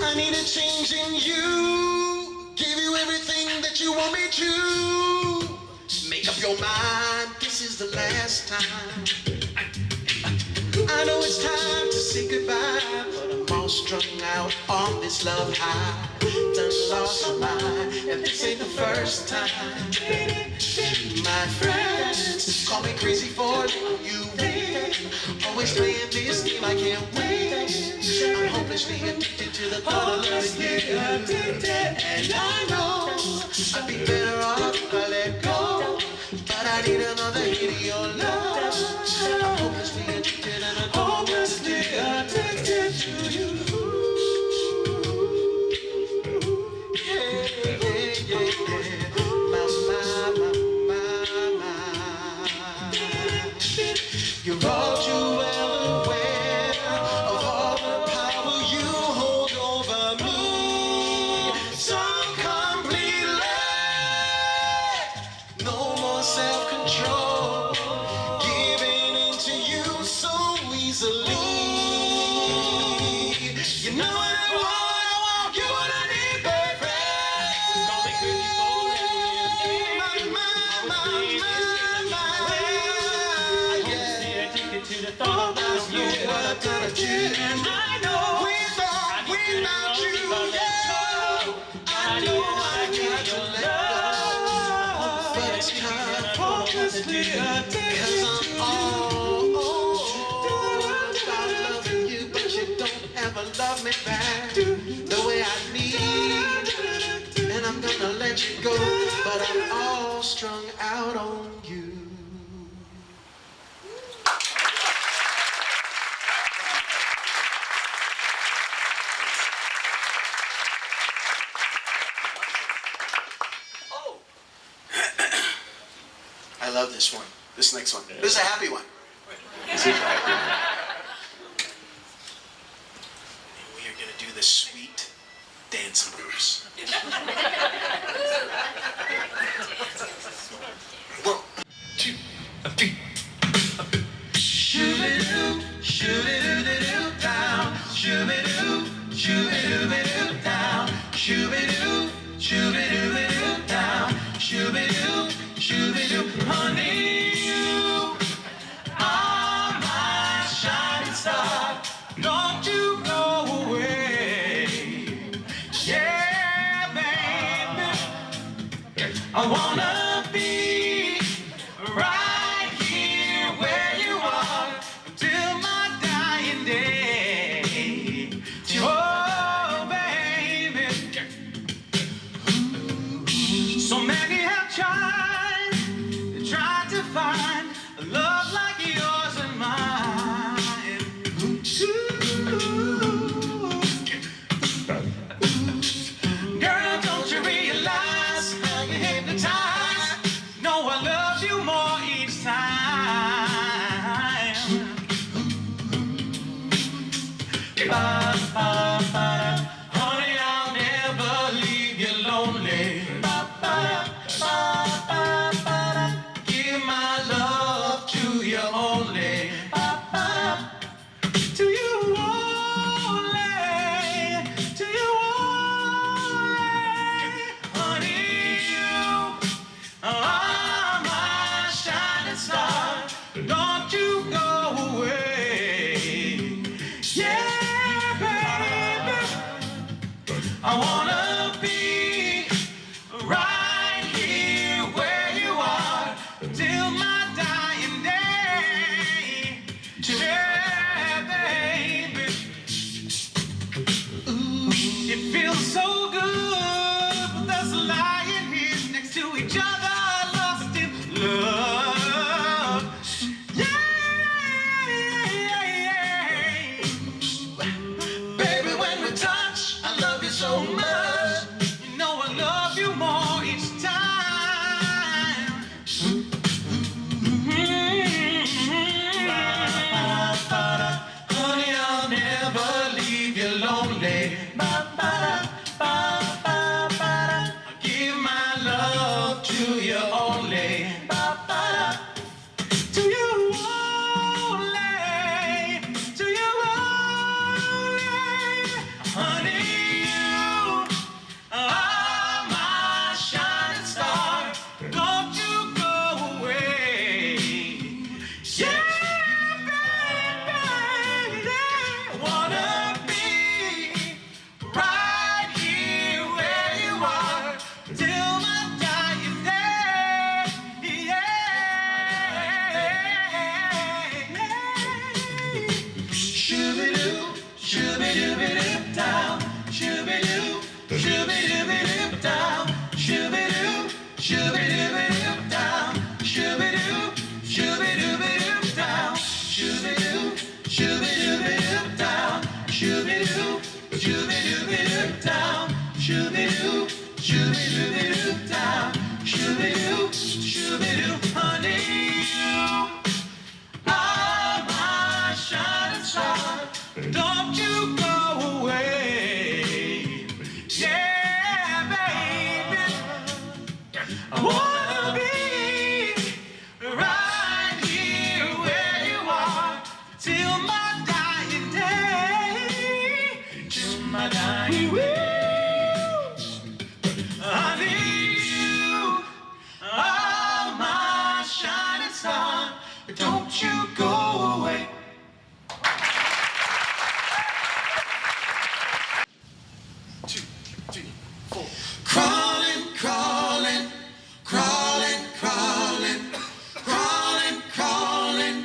I need a change in you. Give you everything that you want me to. Make up your mind, this is the last time. I know it's time to say goodbye, but I'm all strung out on this love high. Done lost my mind, and this ain't the first time. My friends call me crazy for letting you win. Always playing this game I can't win. I'm hopelessly addicted to the thought of loving you. And I know I'd be better off if I let go. But I need another hit of your love. I'm hopelessly addicted and I don't know what to do. Addicted to you. You're all too well aware of all the power you hold over me. So completely, no more self-control, giving in to you so easily. You know what I want, you what I need, baby. Don't make me to the thought of you, what I'm gonna do. And I know without you, yeah, I know I got to let go. But it's time for us to do, 'cause I'm all about loving you, but you don't ever love me back the way I need. And I'm gonna let you go, but I'm all strung out on you. I love this one. This next one. This is a happy one. Is it right? And we are going to do the sweet dance moves. 1, 2, 3. Shoo-be-doo, shoo-be-doo-be-doo down, shoo-be-doo, shoo-be-doo-be-doo down, shoo-be-doo, shoo-be-doo-be-doo down, shoo-be-doo, shoo-be-doo. Honey, you are my shining star. Don't you go away. Yeah, baby, I wanna be right here where you are till my dying day. Oh, baby, so many have tried to find a love like yours and mine. Girl, don't you realize how you hypnotize? No, I love you more each time. Honey, I'll never leave you lonely. Give my love to you only. To you only. To you only. Honey, you are my shining star. Don't you go away. Yeah, baby, I wanna be right here where you are till my dying day. Yeah, baby. Ooh, it feels so good with us lying here next to each other, lost in love. Yeah. Baby, when we touch, I love you so much. You know I love you more each time. Honey, I'll never leave you lonely. I give my love to you only. To you only. To you only. Honey, you are my shining star. Don't you go away. Yeah, baby, I wanna be right here where you are till my dying day. Yeah. Shoo-be-doo, shoo-be-doo-be-doo down, shoo-be-doo, shoo-be-doo-be-doo down, shoo-be-doo, shoo-be-doo-be-doo down, shoo-be-doo, shoo-be-doo-be-doo down, shoo-be-doo, shoo-be-doo-be-doo down, shoo-be-doo, shoo-be-doo-be-doo down, shoo-be-doo, shoo-be-doo-be-doo down, shoo-be-doo, shoo-be-doo. Honey, you are my shining star. Don't you go away. Yeah, baby, I wanna be right here where you are till my dying day. Till my dying day. Honey, you are my shining star. Don't you go away. Crawling, crawling, crawling, crawling, crawling, crawling.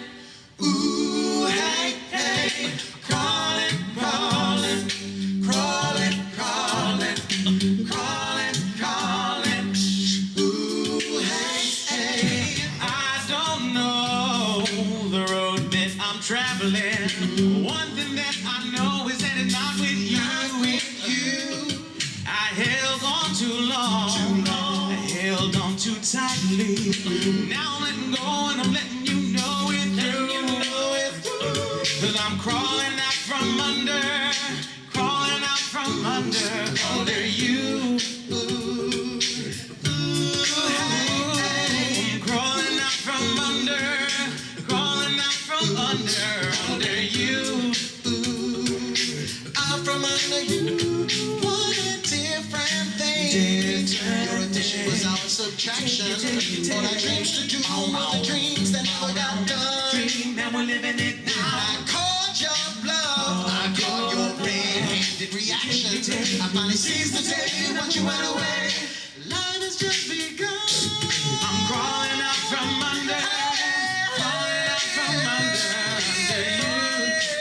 Ooh, hey, hey. Crawling, crawling, crawling, crawling, crawling, crawling. Ooh, hey, hey. I don't know the road that I'm traveling. One thing that I know is that it's not with you. I held on too long. I held on too tightly. Now I'm letting go and I'm letting you know it through. crawling out from under, crawling out from under you. Hey, crawling out from under, crawling out from under you. Out from under you. What a different thing. Your addition was our subtraction. All our dreams to do, all the dreams that never got done. Now we're living it now. I called your bluff. I called your red-handed reaction. I finally seized the day once you went away. Life has just begun. I'm crawling out from under, crawling out from under you.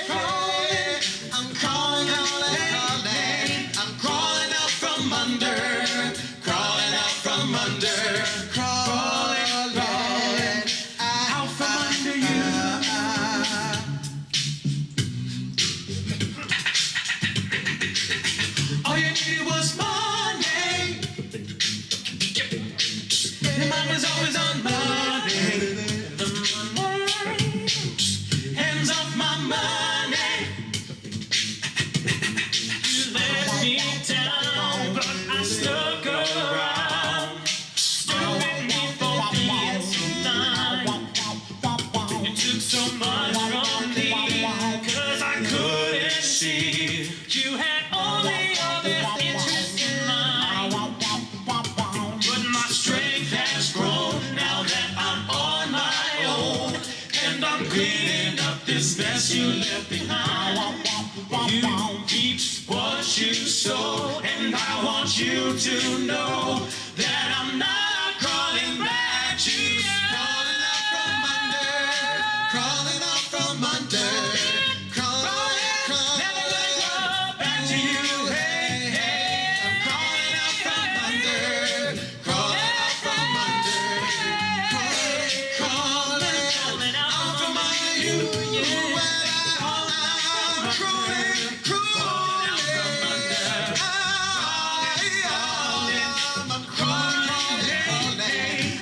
Crawling, I'm crawling, crawling, crawling. I'm crawling out from under, crawling out from under, crawling, crawling out from under you. All you needed was money. Your mind was always on money. Hands off my money. You let me down, but I stuck around. Stuck with me for being so fine. You took so much from me, 'cause I couldn't see you had all the other interests in mind. But my strength has grown now that I'm on my own, and I'm cleaning up this mess you left behind. You reap what you sow, and I want you to know that I'm not crawling back to you. Crawling out from under, crawling out from under, crawling, crawling, Never gonna go back to you. hey, hey. I'm crawling out from under, crawling out from under, crawling, crawling out from under you. Well, I'm crawling, crawling from under. I'm crawling, crawling,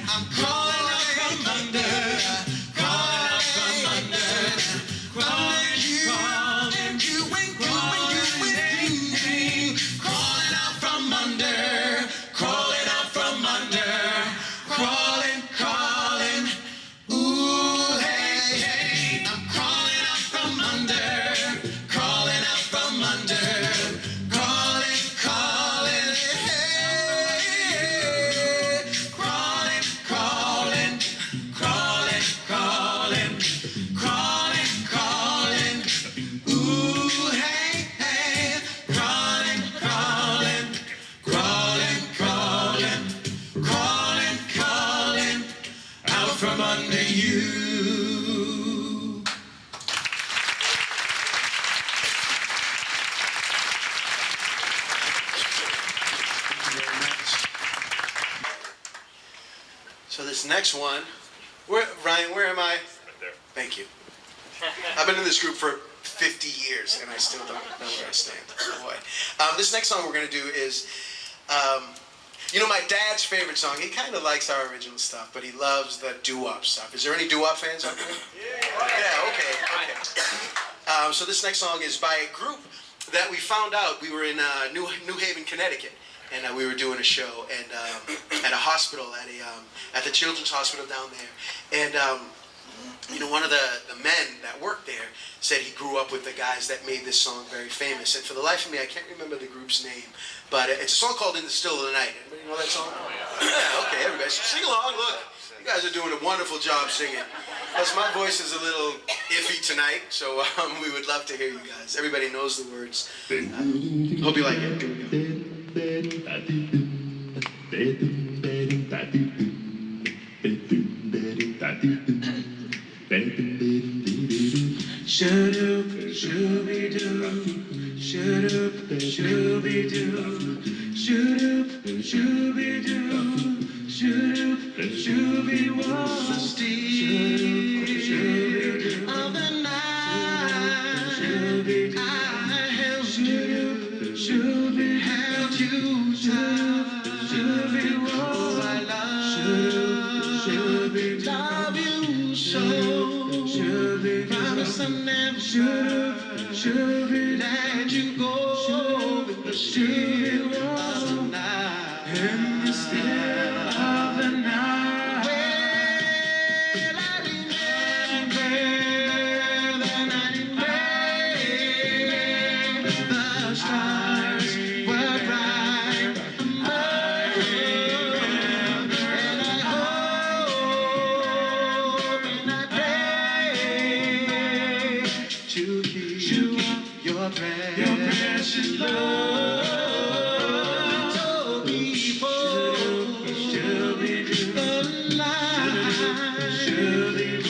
I'm crawling out from under, crawling out from under, crawling, crawling, you ain't, crawling out from under, crawling out from under, crawling, crawling. Ooh, hey, hey, I'm crawling out from under, crawling out from under, crawling, crawling, hey, crawling, crawling, crawling, crawling, crawling, crawling. Ooh, hey, hey, crawling, crawling, crawling, crawling, crawling, crawling out from under you. Thank you very much. So this next one, Ryan, where am I? Right there. Thank you. I've been in this group for 50 years and I still don't know where I stand. Oh boy. This next song we're going to do is, you know, my dad's favorite song. He kind of likes our original stuff, but he loves the doo-wop stuff. Is there any doo-wop fans out there? Yeah, okay. So this next song is by a group that we found out. We were in New Haven, Connecticut, and we were doing a show and at a hospital, at the Children's Hospital down there. And you know, one of the men that worked there said he grew up with the guys that made this song very famous. And for the life of me, I can't remember the group's name. But it's a song called In the Still of the Night. Anybody know that song? Yeah, okay, everybody. So sing along. Look, you guys are doing a wonderful job singing. Plus, my voice is a little iffy tonight, so we would love to hear you guys. Everybody knows the words. Hope you like it. Here we go. Shoo-doo, shoo-be-doo, shoo-doo, shoo-be-doo, shoo-doo, shoo-be-doo, shoo-doo, shoo-be-woo, Steve of the night, I held you, shoo-be, held you tight, shoo-be-woo, I love you so. promise I never should let you go in the still of the night. In the still of the night. Well, I remember the night in May. The stars were bright. And I hope and I pray to keep your precious love. So before the light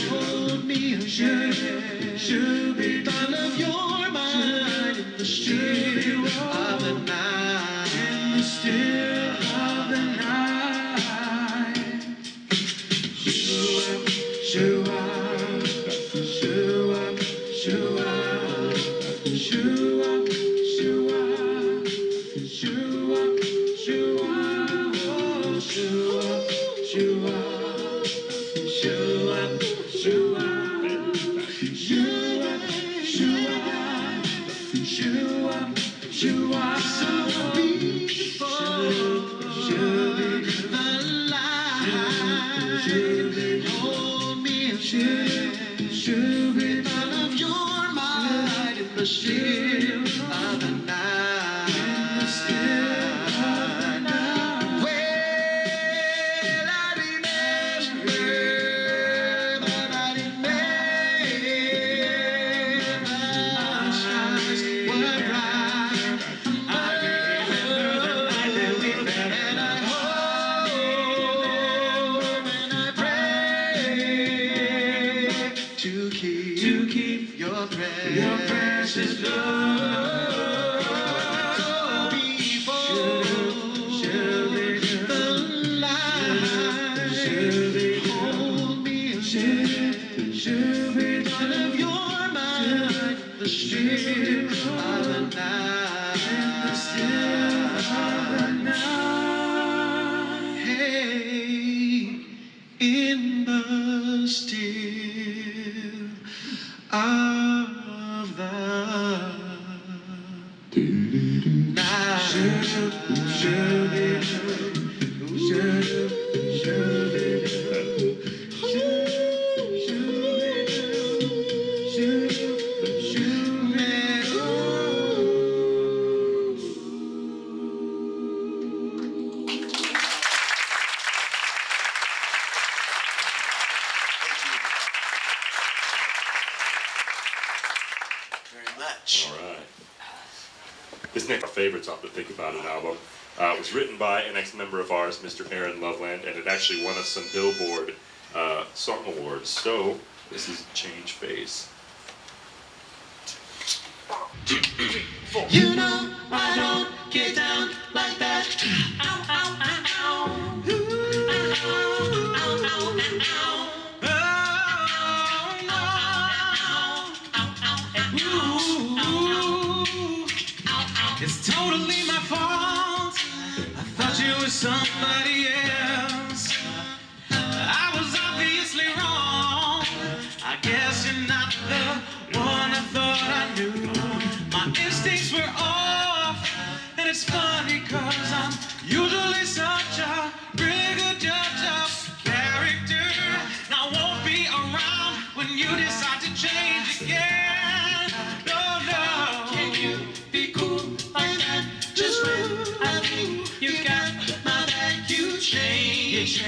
hold me should be none of your mind in the still of the night. In the still of the night. Shoo up, shoo up, shoo up, shoo up, shoo up, shoo up, shoo up, shoo up, shoo up, shoo up, shoo up, shoo up, shoo up, shoo up, so beautiful. The light hold me should be none of your mind in the still of the night. In the still of the night. Well, I remember the night in May. The stars were bright. I remember the night that we met. And I hope and I pray to keep your precious love. So before the light hold me should be none of your mind. The still of the night. In the still of the night. Hey, in the still of the Much. All right. This next favorites off the Think About It album. It was written by an ex-member of ours, Mr. Aaron Loveland, and it actually won us some Billboard Song Awards. So, this is Change Face. You know I don't get down like that. Ow, ow, ow, ow. Ooh, ow, ow, ow, ow. It's totally my fault. I thought you were somebody else. I was obviously wrong. I guess you're not the one I thought I knew. My instincts were off, and it's funny 'cause I'm usually such a really good judge of character. And I won't be around when you decide to change again. No, no. Can you be cool like that? Just when I think you got my back, you change.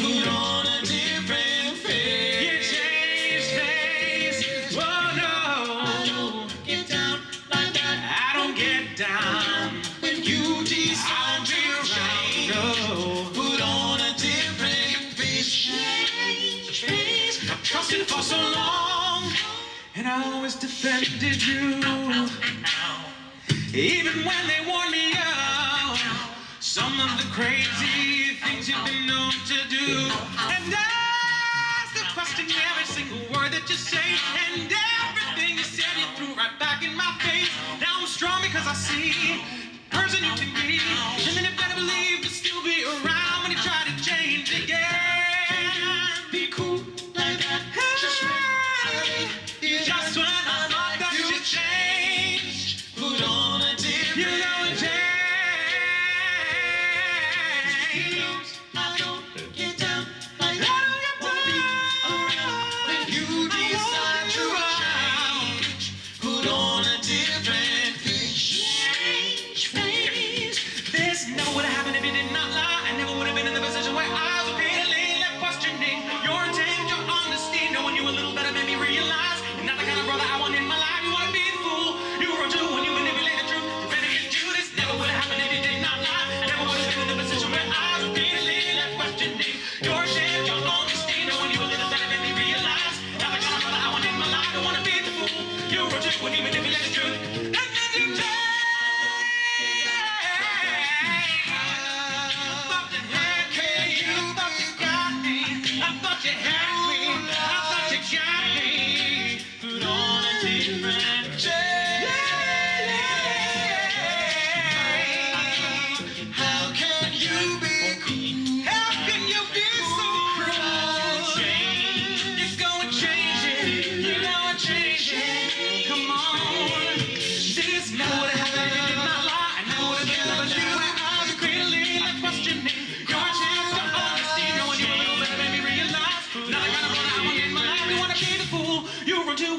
Put on a different face. You change face. Oh no. I don't get down like that. I don't get down when you decide to change. No. Put on a different face. Change face. I've trusted for so long, and I always defended you. Even when they warned me of some of the crazy things you've been known to do. And I still question every single word that you say, and everything you said you threw right back in my face. Now I'm strong because I see the person you can be, and then you better believe you'll still be around when you try to change again. Be cool like that. Just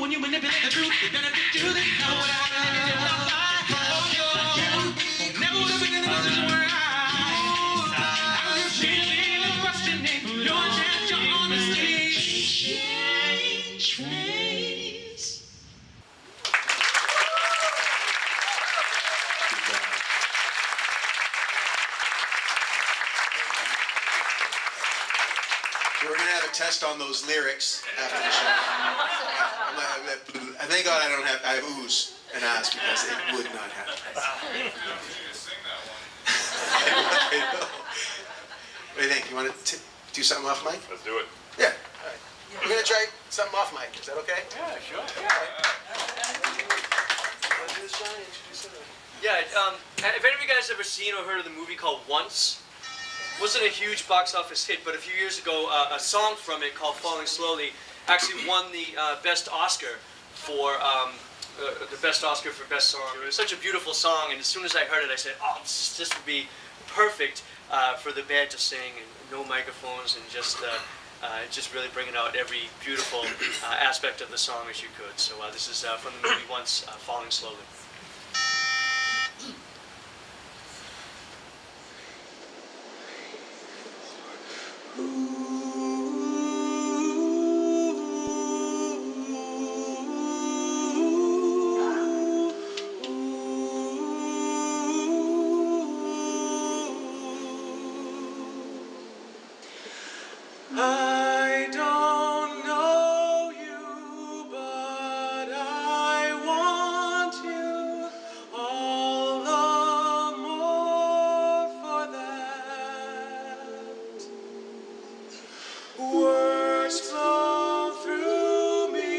when you manipulate the truth, it benefits you. They know what I never would have been in a position where I was feeling questioning your chance, your honesty. Change face. We're going to have a test on those lyrics after the show. Thank God I have oohs and ahs because it would not happen. What do you think? You want to do something off mic? Let's do it. Yeah. All right. We're going to try something off mic. Is that okay? Yeah, sure. Yeah. Have any of you guys ever seen or heard of the movie called Once? Wasn't a huge box office hit, but a few years ago, a song from it called Falling Slowly actually won the best Oscar for best song. It was such a beautiful song, and as soon as I heard it, I said, "Oh, this would be perfect for the band to sing, and no microphones, and just really bringing out every beautiful aspect of the song as you could." So this is from the movie Once, Falling Slowly. I don't know you, but I want you all the more for that. Words flow through me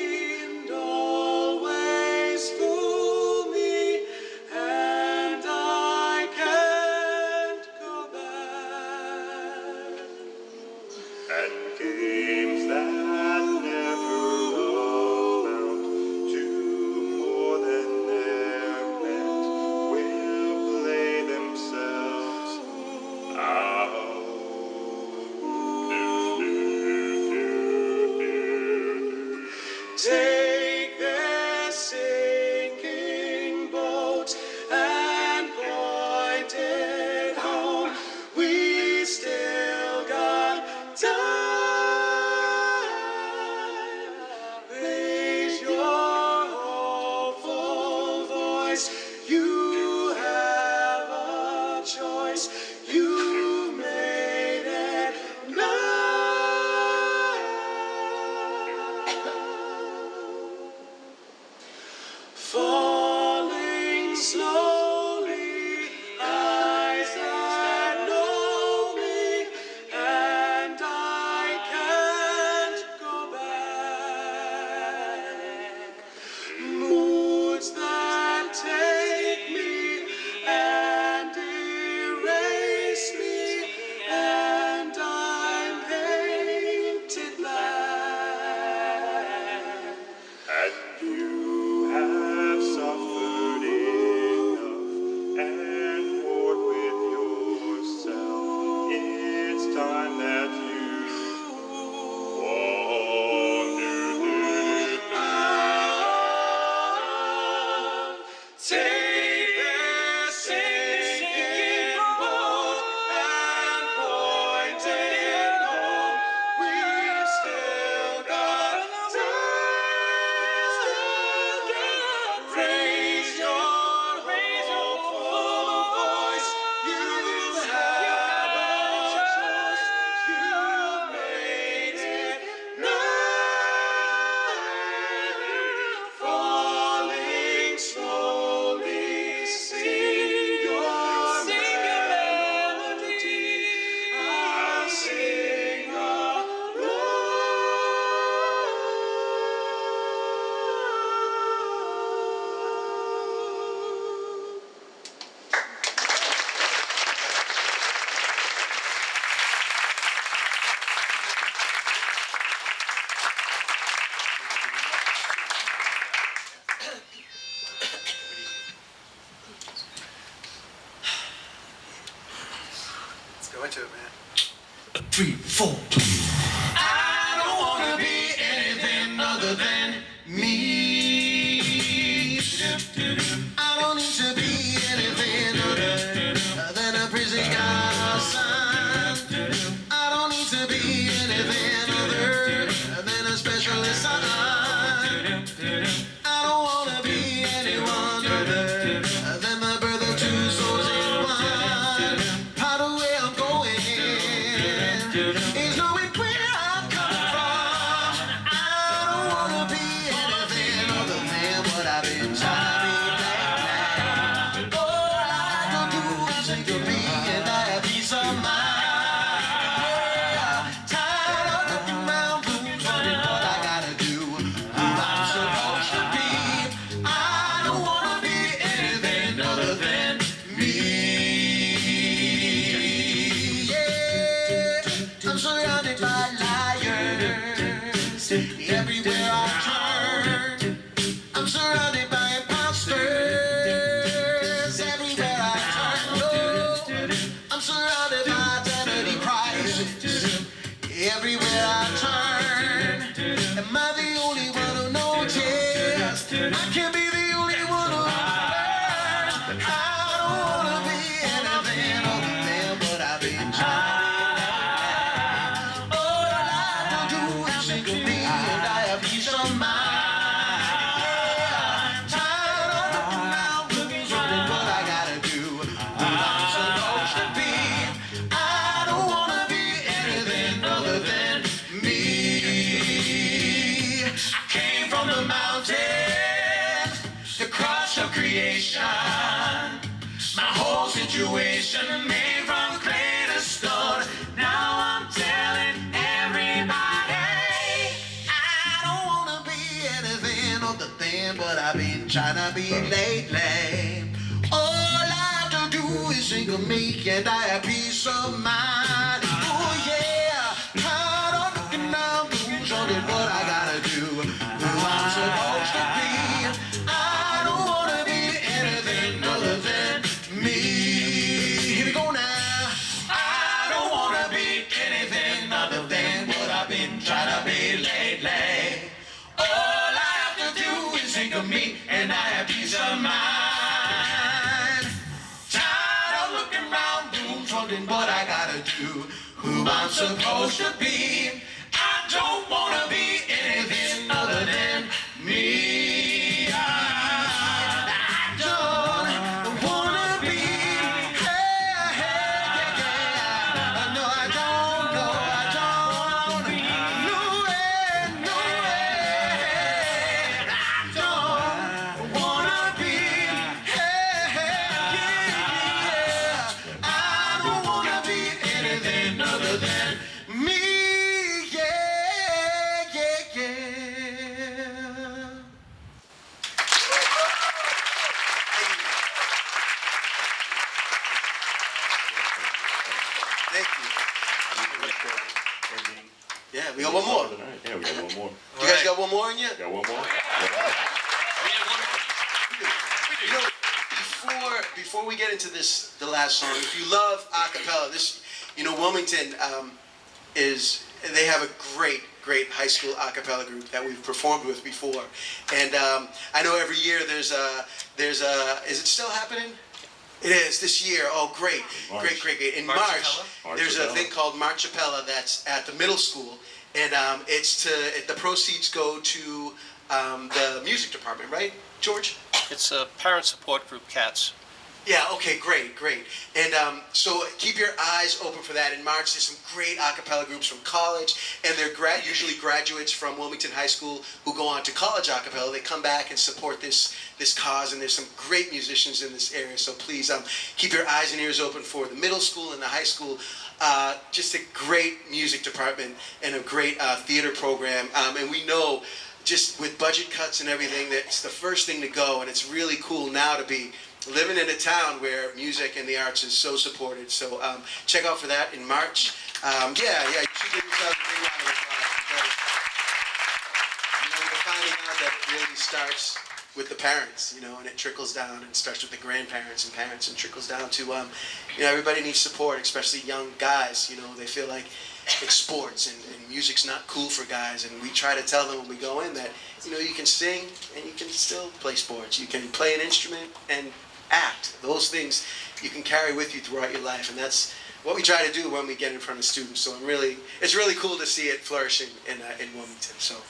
and always fool me, and I can't go back. And games that never amount to more than they're meant will play themselves out. Take this sinking boat and point it home. We still got time. Raise your hopeful voice. You have a choice. You made it now. Falling slowly, eyes that know me, and I can't go back. Moods that take me and erase me, and I'm painted black. And you have suffered enough and warred with yourself. It's time that you Take this sinking boat and point it home. We've still got time. Raise your hopeful voice. You have a choice. You made it now. Falling slowly, sing your melody. I'll sing along. Let's go into it, man. 3, 4. I don't wanna be anything other than me. I turn, I'm surrounded by imposters. Everywhere I turn, I'm surrounded by identity crisis. Everywhere I turn, am I the only one who noticed? I can't be the only one who learned. I don't wanna be anything other than what I've been trying. All I do is think of me and I have peace of mind. Tired of looking around, looking for what I gotta do, who I'm supposed to be. I don't wanna be anything other than me. I came from the mountains, the crush of creation. My whole situation made from clay to stone. Now I'm telling everybody I don't wanna be anything other than what I've been trying to be lately. All I have to do is think of me and I have peace of mind. Oh yeah, tired of looking around, who's on it, what I gotta do, who I'm supposed to be. I don't wanna be anything other than me. Here we go now. I don't wanna be anything other than what I've been trying to be lately. All I have to do is think of me and I have peace of mind. Tired of looking around, doing something what I gotta do, who I'm supposed to be. I don't wanna be anything other than me. I don't wanna be. Hey, hey, yeah, yeah. No, I don't. No, I don't. No way, no way. I don't wanna be. Hey, hey, yeah, yeah. I don't wanna be anything other than me. Yeah, yeah, yeah. Thank you. Yeah, we got one more. Yeah, we got one more. You guys got one more in you? Got one more? You know, before we get into this, the last song, if you love a cappella, this, you know, Wilmington they have a great high school a cappella group that we've performed with before, and I know every year there's a, is it still happening? It is this year. Oh, great. In March, there's a thing called Marchapella that's at the middle school, and the proceeds go to the music department, right, George? It's a parent support group, CATS. Yeah, okay, great. And so keep your eyes open for that. In March, there's some great a cappella groups from college, and they're usually graduates from Wilmington High School who go on to college a cappella. They come back and support this cause, and there's some great musicians in this area. So please keep your eyes and ears open for the middle school and the high school. Just a great music department and a great theater program. And we know, just with budget cuts and everything, that's the first thing to go, and it's really cool now to be living in a town where music and the arts is so supported. So check out for that in March. You should give yourself a big round of applause, because we're finding out that it really starts with the parents, and it trickles down and starts with the grandparents and parents and trickles down to, everybody needs support, especially young guys. They feel like it's sports and music's not cool for guys, and we try to tell them when we go in that, you can sing and you can still play sports. You can play an instrument and act. Those things you can carry with you throughout your life, and that's what we try to do when we get in front of students. So it's really cool to see it flourishing in Wilmington. So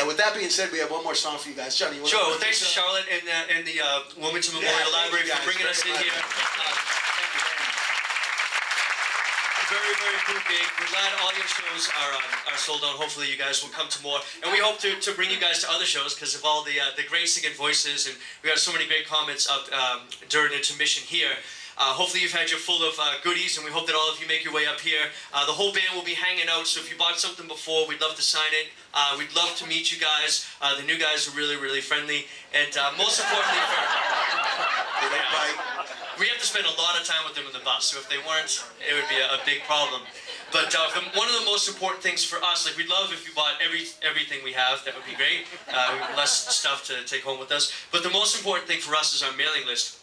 with that being said, we have one more song for you guys. Johnny, you want Sure. Well, thanks to Charlotte and the Wilmington Memorial Library for bringing us in here. Thank you very much. Very, very cool gig. We're glad all your shows are sold out. Hopefully you guys will come to more. And we hope to bring you guys to other shows because of all the great singing voices, and we got so many great comments up during intermission here. Hopefully you've had your full of goodies, and we hope that all of you make your way up here. The whole band will be hanging out, so if you bought something before, we'd love to sign it. We'd love to meet you guys. The new guys are really, really friendly, and most importantly, we have to spend a lot of time with them in the bus, so if they weren't, it would be a big problem. But one of the most important things for us, like we'd love if you bought everything we have, that would be great. Less stuff to take home with us. But the most important thing for us is our mailing list,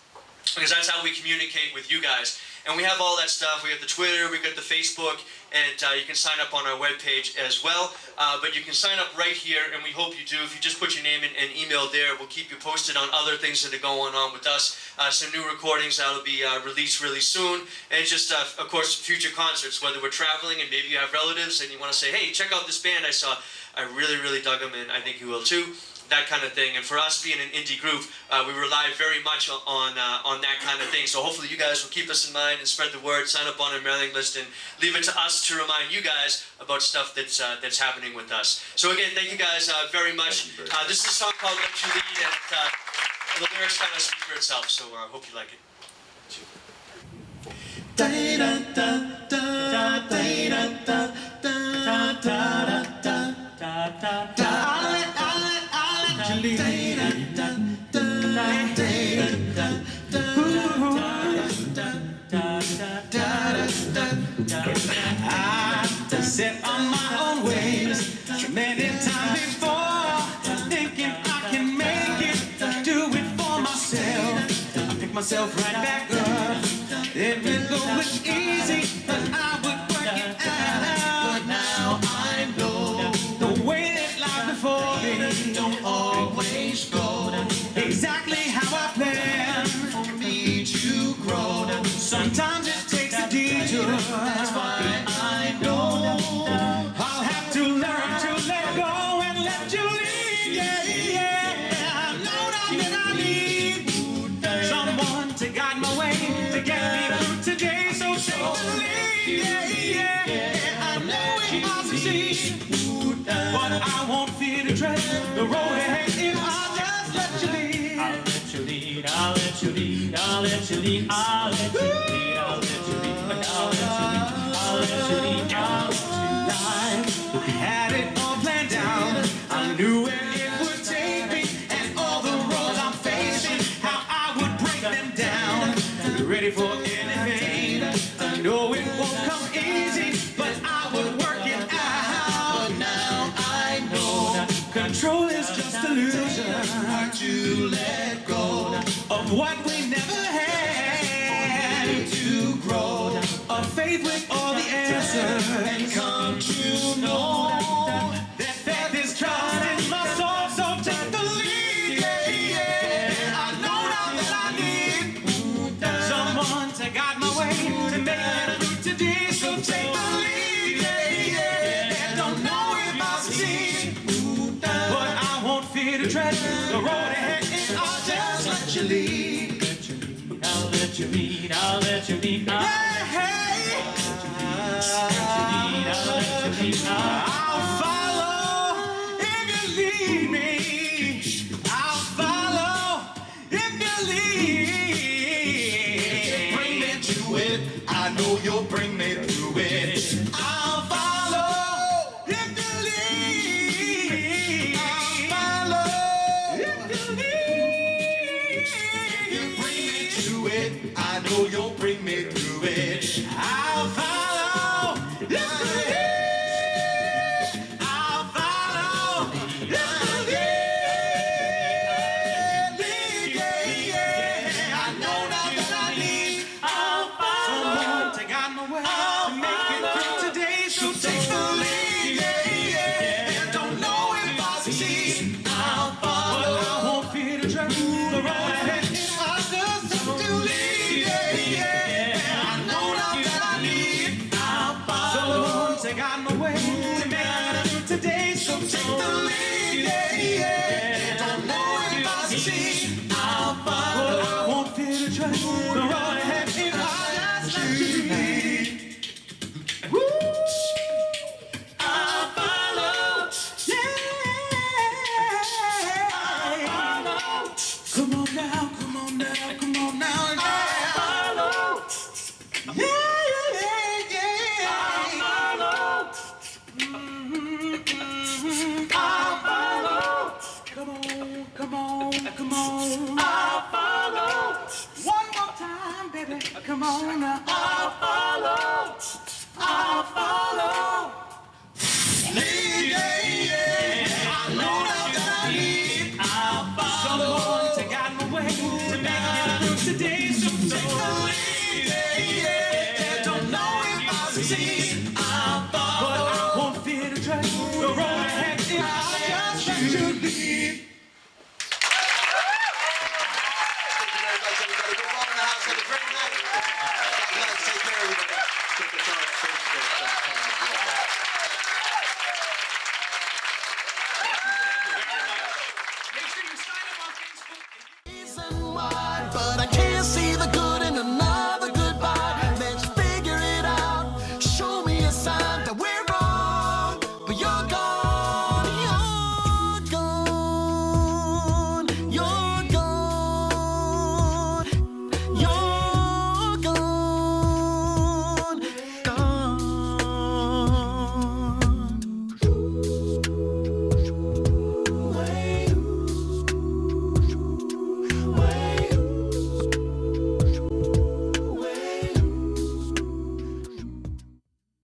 because that's how we communicate with you guys. And we have all that stuff. We have the Twitter, we got the Facebook, and you can sign up on our webpage as well. But you can sign up right here, and we hope you do. If you just put your name and email there, we'll keep you posted on other things that are going on with us. Some new recordings that'll be released really soon. And just, of course, future concerts, whether we're traveling and maybe you have relatives and you want to say, hey, check out this band I saw. I really, really dug them, and I think you will too. That kind of thing. And for us being an indie group, we rely very much on that kind of thing. So hopefully you guys will keep us in mind and spread the word, sign up on our mailing list, and leave it to us to remind you guys about stuff that's happening with us. So again, thank you guys very much. This is a song called Let You Lead, and the lyrics kind of speak for itself, so I hope you like it. I set on my own ways many times before, thinking I can make it, do it for myself. I pick myself right back up. Even though it's easy, but I would work it out. But now I know the way that life before me don't always go exactly how I planned for me to grow. Sometimes it takes a detour. That's why I know I'll have to learn to let go and let you lead. Yeah, yeah. I know now that I need someone to guide my way, to get me through today. So take the lead. Yeah, yeah. I know it I'll succeed, but I won't fear to tread the road ahead if I'll just let you lead. I'll let you lead. I'll let you lead. I'll let you lead. I'll let you lead. I'll let you lead. I'll let you lead. I'll let you lead. I'll let you lead. I had it all planned out. I knew where it would take me and all the roads I'm facing, how I would break them down. Ready for anything. I know it won't come easy, but I would work it out. But now I know control is just illusion. Hard to let go of what we never had, to grow a faith with all the answers, and come to know that faith is trust in my soul. So take the lead. Yeah, yeah. I know now that I need someone to guide my way, to make it through today. So take the lead. Yeah, yeah. Don't know if I'll succeed, but I won't fear to tread the road ahead if I'll just let you lead. I'll let you lead. I'll let you lead. I'll let you lead. I'll follow if you lead me. I'll follow if you lead. Bring me to it. I know you'll bring me through it. I'll follow if you lead. I'll follow if you lead. If you bring me to it, I know you'll bring me through it. I'll follow if you lead. I'll follow if you lead. Yeah, yeah. I know now that I need someone to guide my way, to make it through today. So take the lead. Yeah, yeah. Don't know if I'll succeed, I'll follow, but I won't fear to tread the road ahead. I'll just have to lead. Yeah, I know now that I need someone to guide my way, to make it through today. So take the lead. Yeah, don't know if I'll succeed, I'll follow, but I won't fear to tread the road ahead if I just let you lead. Woo! I'll follow. Yeah. I'll follow. Come on now, come on now, come on now. I'll follow. Yeah, yeah, yeah. I'll follow. I'll follow. Come on, come on, come on. I'll follow. One more time, baby. Come on now. I'll follow. I'll follow. to leave.